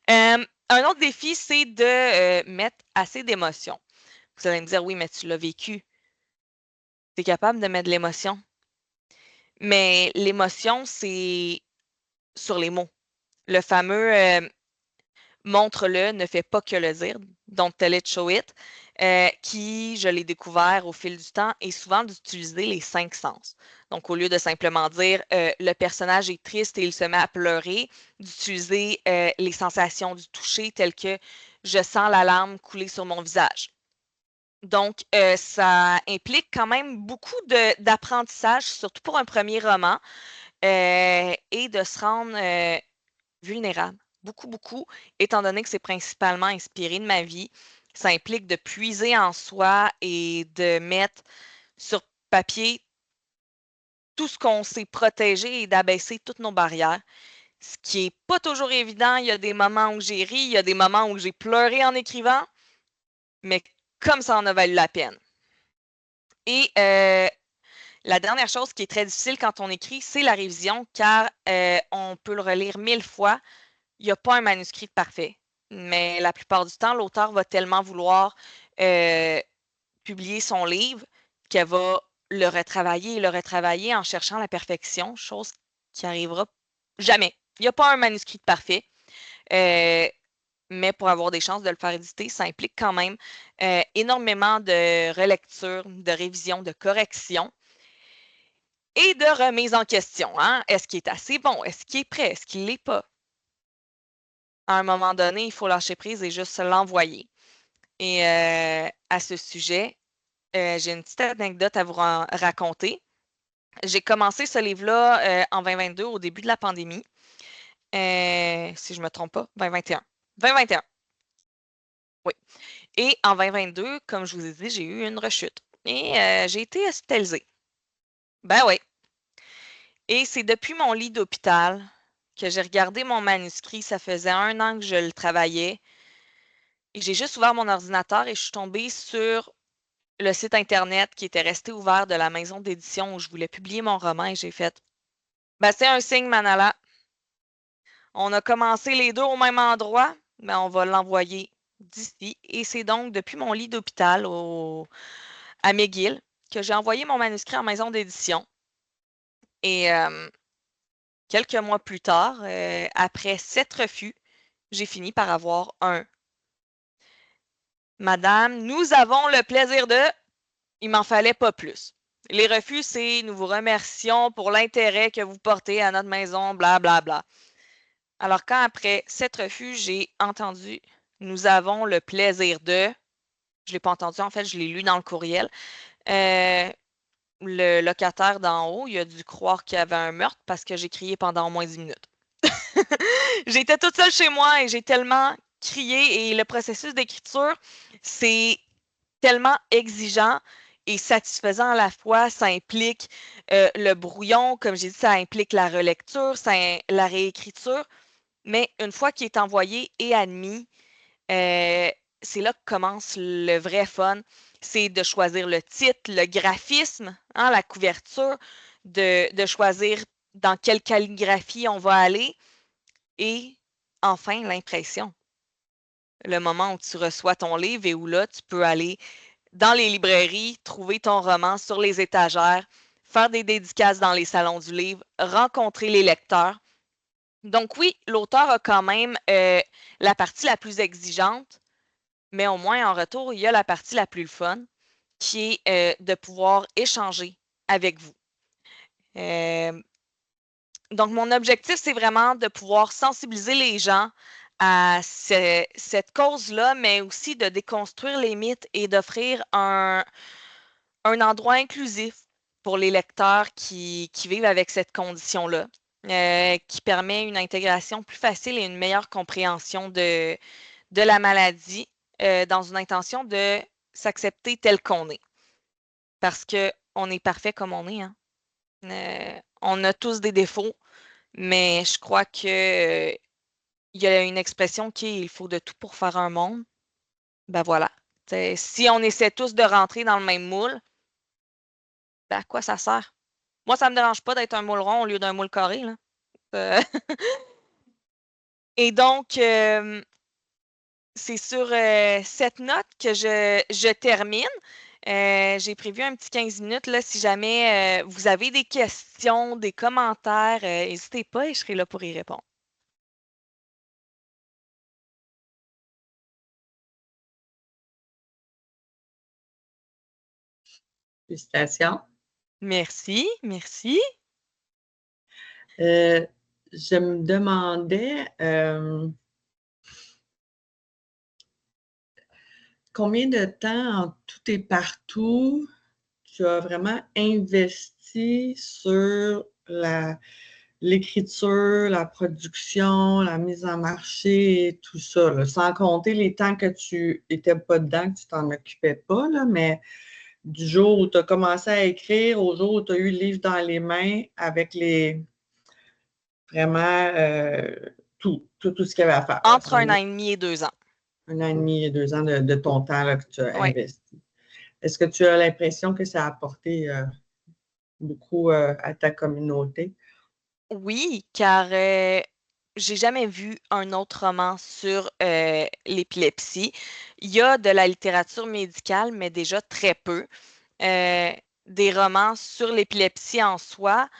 Un autre défi, c'est de mettre assez d'émotion. Vous allez me dire, oui, mais tu l'as vécu. Tu es capable de mettre de l'émotion. Mais l'émotion, c'est sur les mots. Le fameux montre-le, ne fais pas que le dire, don't tell it, show it, qui, je l'ai découvert au fil du temps, est souvent d'utiliser les 5 sens. Donc, au lieu de simplement dire le personnage est triste et il se met à pleurer, d'utiliser les sensations du toucher telles que je sens la larme couler sur mon visage. Donc, ça implique quand même beaucoup d'apprentissage, surtout pour un premier roman, et de se rendre vulnérable. Beaucoup, beaucoup, étant donné que c'est principalement inspiré de ma vie. Ça implique de puiser en soi et de mettre sur papier tout ce qu'on s'est protégé et d'abaisser toutes nos barrières. Ce qui n'est pas toujours évident. Il y a des moments où j'ai ri, il y a des moments où j'ai pleuré en écrivant, mais comme ça en a valu la peine. Et la dernière chose qui est très difficile quand on écrit, c'est la révision, car on peut le relire 1000 fois. Il n'y a pas un manuscrit parfait, mais la plupart du temps, l'auteur va tellement vouloir publier son livre qu'elle va le retravailler en cherchant la perfection, chose qui arrivera jamais. Il n'y a pas un manuscrit parfait, mais pour avoir des chances de le faire éditer, ça implique quand même énormément de relecture, de révision, de correction et de remise en question. Hein? Est-ce qu'il est assez bon? Est-ce qu'il est prêt? Est-ce qu'il ne l'est pas? À un moment donné, il faut lâcher prise et juste l'envoyer. Et à ce sujet, j'ai une petite anecdote à vous raconter. J'ai commencé ce livre-là en 2022, au début de la pandémie. Si je ne me trompe pas, 2021. 2021. Oui. Et en 2022, comme je vous ai dit, j'ai eu une rechute. Et j'ai été hospitalisée. Ben oui. Et c'est depuis mon lit d'hôpital que j'ai regardé mon manuscrit. Ça faisait 1 an que je le travaillais. Et j'ai juste ouvert mon ordinateur et je suis tombée sur le site internet qui était resté ouvert de la maison d'édition où je voulais publier mon roman et j'ai fait ben, c'est un signe, Manala. On a commencé les deux au même endroit, mais on va l'envoyer d'ici. Et c'est donc depuis mon lit d'hôpital à McGill que j'ai envoyé mon manuscrit en maison d'édition. Et quelques mois plus tard, après 7 refus, j'ai fini par avoir un. Madame, nous avons le plaisir de... Il m'en fallait pas plus. Les refus, c'est nous vous remercions pour l'intérêt que vous portez à notre maison, blablabla. Bla, bla. Alors, quand après 7 refus, j'ai entendu nous avons le plaisir de... Je ne l'ai pas entendu, en fait, je l'ai lu dans le courriel. Le locataire d'en haut, il a dû croire qu'il y avait un meurtre parce que j'ai crié pendant au moins 10 minutes. J'étais toute seule chez moi et j'ai tellement crié et le processus d'écriture, c'est tellement exigeant et satisfaisant à la fois. Ça implique le brouillon, comme j'ai dit, ça implique la relecture, la réécriture. Mais une fois qu'il est envoyé et admis, c'est là que commence le vrai fun. C'est de choisir le titre, le graphisme, hein, la couverture, de choisir dans quelle calligraphie on va aller et enfin l'impression. Le moment où tu reçois ton livre et où là, tu peux aller dans les librairies, trouver ton roman sur les étagères, faire des dédicaces dans les salons du livre, rencontrer les lecteurs. Donc oui, l'auteur a quand même la partie la plus exigeante, mais au moins en retour, il y a la partie la plus fun, qui est de pouvoir échanger avec vous. Donc mon objectif, c'est vraiment de pouvoir sensibiliser les gens à cette cause-là, mais aussi de déconstruire les mythes et d'offrir un endroit inclusif pour les lecteurs qui vivent avec cette condition-là. qui permet une intégration plus facile et une meilleure compréhension de la maladie dans une intention de s'accepter tel qu'on est. Parce qu'on est parfait comme on est. Hein. On a tous des défauts, mais je crois que il y a une expression qui est il faut de tout pour faire un monde. Ben voilà. Si on essaie tous de rentrer dans le même moule, ben à quoi ça sert? Moi, ça me dérange pas d'être un moule rond au lieu d'un moule carré. Là. Euh, Et donc, c'est sur cette note que je termine. J'ai prévu un petit 15 minutes. Là, si jamais vous avez des questions, des commentaires, n'hésitez pas et je serai là pour y répondre. Félicitations. Merci, merci. Je me demandais combien de temps en tout et partout tu as vraiment investi sur l'écriture, la production, la mise en marché et tout ça, là, sans compter les temps que tu n'étais pas dedans, que tu t'en occupais pas, là, mais du jour où tu as commencé à écrire au jour où tu as eu le livre dans les mains avec vraiment tout ce qu'il y avait à faire. Là. Entre 1 an et demi et 2 ans. 1 an et demi et 2 ans de ton temps là, que tu as Oui. investi. Est-ce que tu as l'impression que ça a apporté beaucoup à ta communauté? Oui, car j'ai jamais vu un autre roman sur l'épilepsie. Il y a de la littérature médicale, mais déjà très peu. Euh, des romans sur l'épilepsie en soi,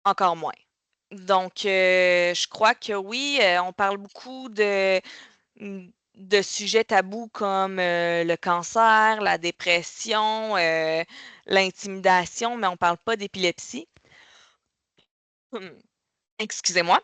encore moins. Donc, je crois que oui, on parle beaucoup de sujets tabous comme le cancer, la dépression, l'intimidation, mais on ne parle pas d'épilepsie. Excusez-moi.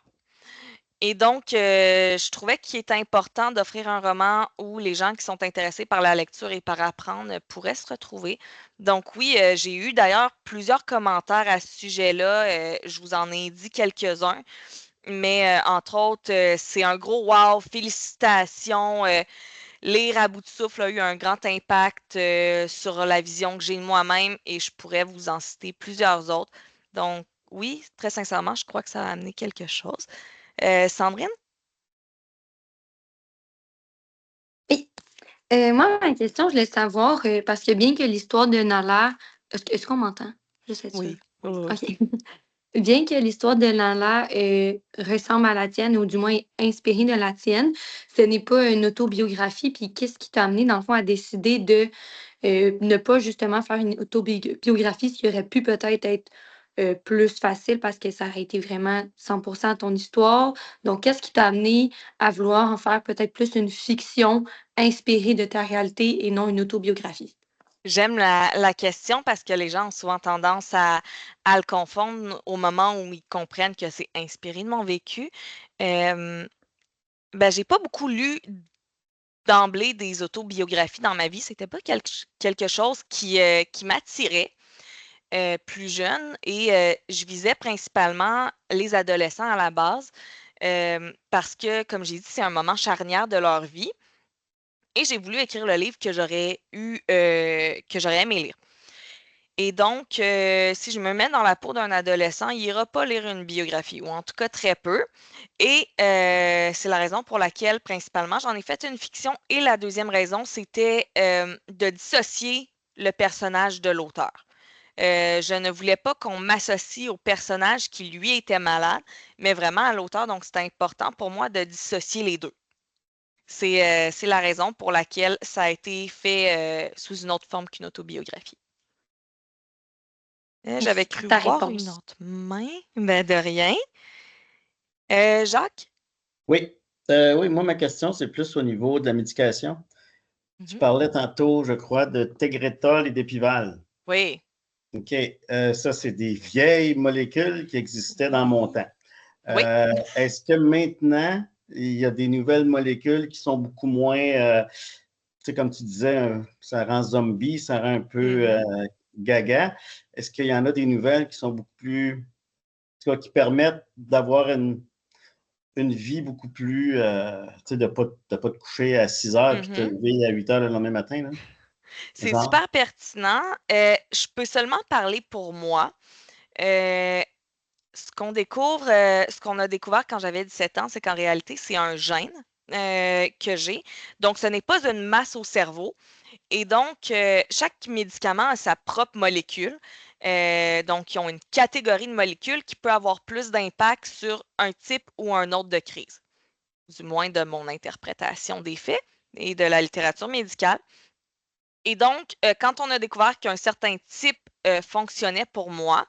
Et donc, je trouvais qu'il était important d'offrir un roman où les gens qui sont intéressés par la lecture et par apprendre pourraient se retrouver. Donc oui, j'ai eu d'ailleurs plusieurs commentaires à ce sujet-là. Je vous en ai dit quelques-uns, mais entre autres, c'est un gros wow, félicitations. Lire à bout de souffle a eu un grand impact sur la vision que j'ai de moi-même et je pourrais vous en citer plusieurs autres. Donc oui, très sincèrement, je crois que ça a amené quelque chose. Sandrine? Oui. Moi, ma question, je voulais savoir, parce que bien que l'histoire de Nala. Est-ce qu'on m'entend? Juste être sûre. Oui, oui, oui. OK. Bien que l'histoire de Nala ressemble à la tienne, ou du moins est inspirée de la tienne, ce n'est pas une autobiographie. Puis qu'est-ce qui t'a amené, dans le fond, à décider de ne pas justement faire une autobiographie, ce qui aurait pu peut-être être plus facile parce que ça aurait été vraiment 100% ton histoire. Donc, qu'est-ce qui t'a amené à vouloir en faire peut-être plus une fiction inspirée de ta réalité et non une autobiographie? J'aime la question parce que les gens ont souvent tendance à le confondre au moment où ils comprennent que c'est inspiré de mon vécu. Ben, j'ai pas beaucoup lu d'emblée des autobiographies dans ma vie. C'était pas quelque chose qui m'attirait plus jeune et je visais principalement les adolescents à la base parce que, comme j'ai dit, c'est un moment charnière de leur vie et j'ai voulu écrire le livre que j'aurais aimé lire. Et donc, si je me mets dans la peau d'un adolescent, il n'ira pas lire une biographie, ou en tout cas très peu. Et c'est la raison pour laquelle, principalement, j'en ai fait une fiction. Et la deuxième raison, c'était de dissocier le personnage de l'auteur. Je ne voulais pas qu'on m'associe au personnage qui, lui, était malade, mais vraiment à l'auteur. Donc, c'était important pour moi de dissocier les deux. C'est la raison pour laquelle ça a été fait sous une autre forme qu'une autobiographie. J'avais Merci pour cru ta voir une réponse. autre main. Ben, de rien. Jacques? Oui. Oui, moi, ma question, c'est plus au niveau de la médication. Tu Mhm. parlais tantôt, je crois, de Tegretol et d'Epival. Oui. OK. Ça, c'est des vieilles molécules qui existaient dans mon temps. Oui. Est-ce que maintenant, il y a des nouvelles molécules qui sont beaucoup moins, tu sais, comme tu disais, ça rend zombie, ça rend un peu Mhm. gaga. Est-ce qu'il y en a des nouvelles qui sont beaucoup plus tout cas, qui permettent d'avoir une vie beaucoup plus, tu sais, de pas te coucher à 6 heures puis te lever à 8 heures le lendemain matin, là. C'est Genre? super pertinent. Je peux seulement parler pour moi. Ce qu'on découvre, ce qu'on a découvert quand j'avais 17 ans, c'est qu'en réalité, c'est un gène que j'ai. Donc, ce n'est pas une masse au cerveau. Et donc, chaque médicament a sa propre molécule. Donc, ils ont une catégorie de molécules qui peut avoir plus d'impact sur un type ou un autre de crise, du moins de mon interprétation des faits et de la littérature médicale. Et donc, quand on a découvert qu'un certain type fonctionnait pour moi,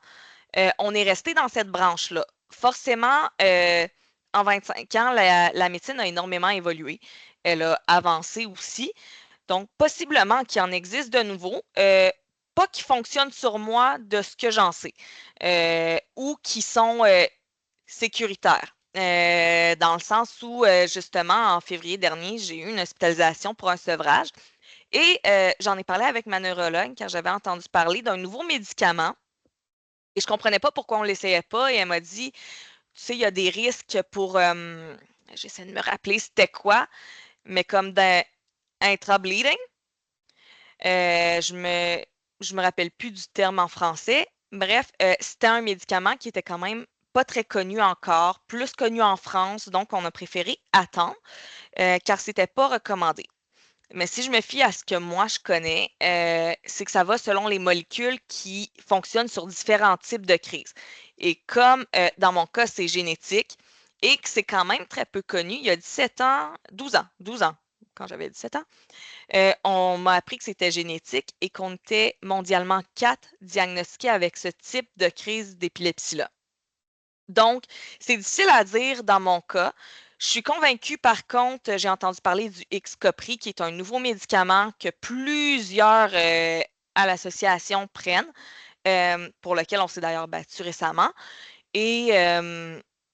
on est resté dans cette branche-là. Forcément, en 25 ans, la médecine a énormément évolué. Elle a avancé aussi. Donc, possiblement qu'il en existe de nouveaux, pas qui fonctionnent sur moi de ce que j'en sais, ou qui sont sécuritaires. Dans le sens où, justement, en février dernier, j'ai eu une hospitalisation pour un sevrage. Et j'en ai parlé avec ma neurologue car j'avais entendu parler d'un nouveau médicament et je ne comprenais pas pourquoi on ne l'essayait pas. Et elle m'a dit, tu sais, il y a des risques pour, j'essaie de me rappeler c'était quoi, mais comme d'intra-bleeding. Je me rappelle plus du terme en français. Bref, c'était un médicament qui était quand même pas très connu encore, plus connu en France, donc on a préféré attendre car c'était pas recommandé. Mais si je me fie à ce que moi je connais, c'est que ça va selon les molécules qui fonctionnent sur différents types de crises. Et comme dans mon cas, c'est génétique et que c'est quand même très peu connu, il y a 17 ans, 12 ans, quand j'avais 17 ans, on m'a appris que c'était génétique et qu'on était mondialement 4 diagnostiqués avec ce type de crise d'épilepsie-là. Donc, c'est difficile à dire dans mon cas. Je suis convaincue, par contre, j'ai entendu parler du Xcopri, qui est un nouveau médicament que plusieurs à l'association prennent, pour lequel on s'est d'ailleurs battu récemment. Et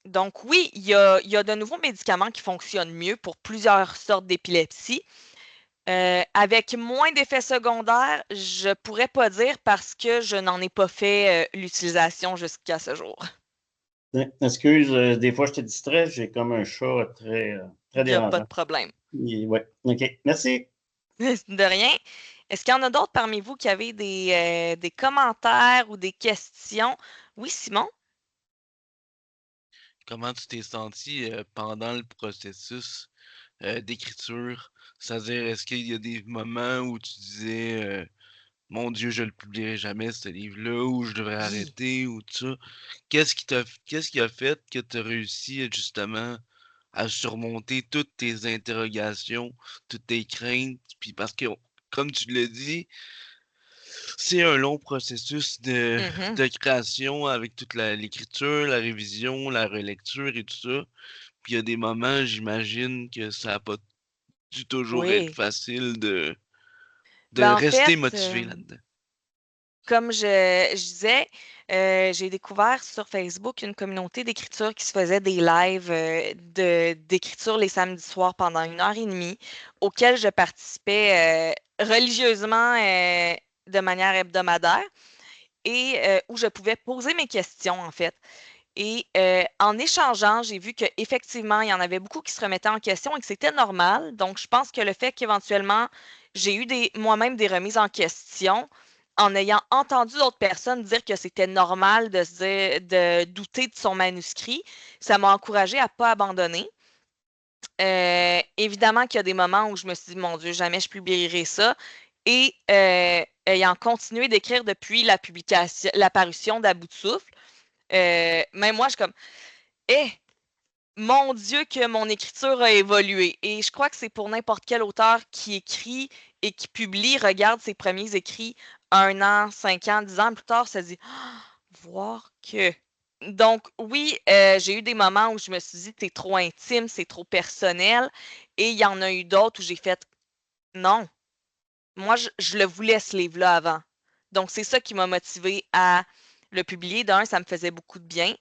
donc, oui, il y a de nouveaux médicaments qui fonctionnent mieux pour plusieurs sortes d'épilepsie. Avec moins d'effets secondaires, je pourrais pas dire parce que je n'en ai pas fait l'utilisation jusqu'à ce jour. Excuse, des fois je te distrais, j'ai comme un chat très, très Il n'y a pas de dérangeant. problème. Ouais, OK. Merci. De rien. Est-ce qu'il y en a d'autres parmi vous qui avaient des commentaires ou des questions? Oui, Simon? Comment tu t'es senti pendant le processus d'écriture? C'est-à-dire, est-ce qu'il y a des moments où tu disais mon Dieu, je le publierai jamais, ce livre-là, ou je devrais Oui. arrêter, ou tout ça? Qu'est-ce qui a fait que tu as réussi justement à surmonter toutes tes interrogations, toutes tes craintes? Puis parce que, comme tu l'as dit, c'est un long processus Mhm. de création avec toute l'écriture, la révision, la relecture et tout ça. Puis il y a des moments, j'imagine que ça n'a pas dû toujours être Oui. facile de Ben, en rester fait, motivé là-dedans. comme je disais, j'ai découvert sur Facebook une communauté d'écriture qui se faisait des lives d'écriture les samedis soirs pendant 1 heure et demie, auxquels je participais religieusement de manière hebdomadaire et où je pouvais poser mes questions, en fait. Et en échangeant, j'ai vu qu'effectivement, il y en avait beaucoup qui se remettaient en question et que c'était normal. Donc, je pense que le fait qu'éventuellement, j'ai eu moi-même des remises en question, en ayant entendu d'autres personnes dire que c'était normal de de douter de son manuscrit, ça m'a encouragée à ne pas abandonner. Évidemment qu'il y a des moments où je me suis dit, mon Dieu, jamais je publierai ça. Et ayant continué d'écrire depuis la parution d'À bout de souffle, même moi, je suis comme, eh, mon Dieu, que mon écriture a évolué. Et je crois que c'est pour n'importe quel auteur qui écrit et qui publie, regarde ses premiers écrits 1 an, 5 ans, 10 ans plus tard, ça dit, ah, voir que. Donc, oui, j'ai eu des moments où je me suis dit, c'est trop intime, c'est trop personnel. Et il y en a eu d'autres où j'ai fait, non, moi, je le voulais ce livre-là avant. Donc, c'est ça qui m'a motivée à le publier. D'un, ça me faisait beaucoup de bien.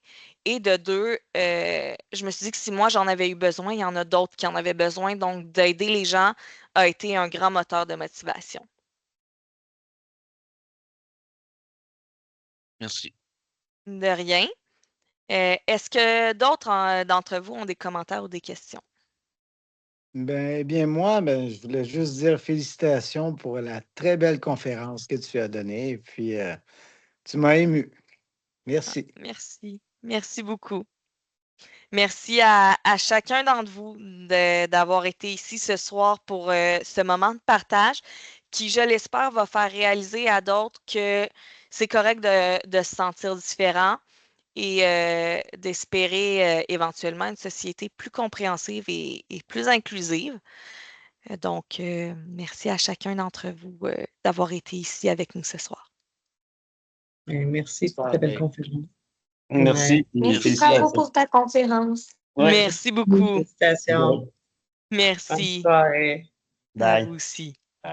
Et de deux, je me suis dit que si moi j'en avais eu besoin, il y en a d'autres qui en avaient besoin. Donc, d'aider les gens a été un grand moteur de motivation. Merci. De rien. Est-ce que d'autres d'entre vous ont des commentaires ou des questions? Bien, moi, je voulais juste dire félicitations pour la très belle conférence que tu as donnée. Et puis, tu m'as ému. Merci. Merci. Merci beaucoup. Merci à chacun d'entre vous d'avoir été ici ce soir pour ce moment de partage qui, je l'espère, va faire réaliser à d'autres que c'est correct de se sentir différent et d'espérer éventuellement une société plus compréhensive et plus inclusive. Donc, merci à chacun d'entre vous d'avoir été ici avec nous ce soir. Merci pour ta belle conférence. Merci. Merci, bravo pour ta conférence. Ouais. Merci beaucoup. Félicitations. Bonne Merci. soirée. À Bye. vous aussi.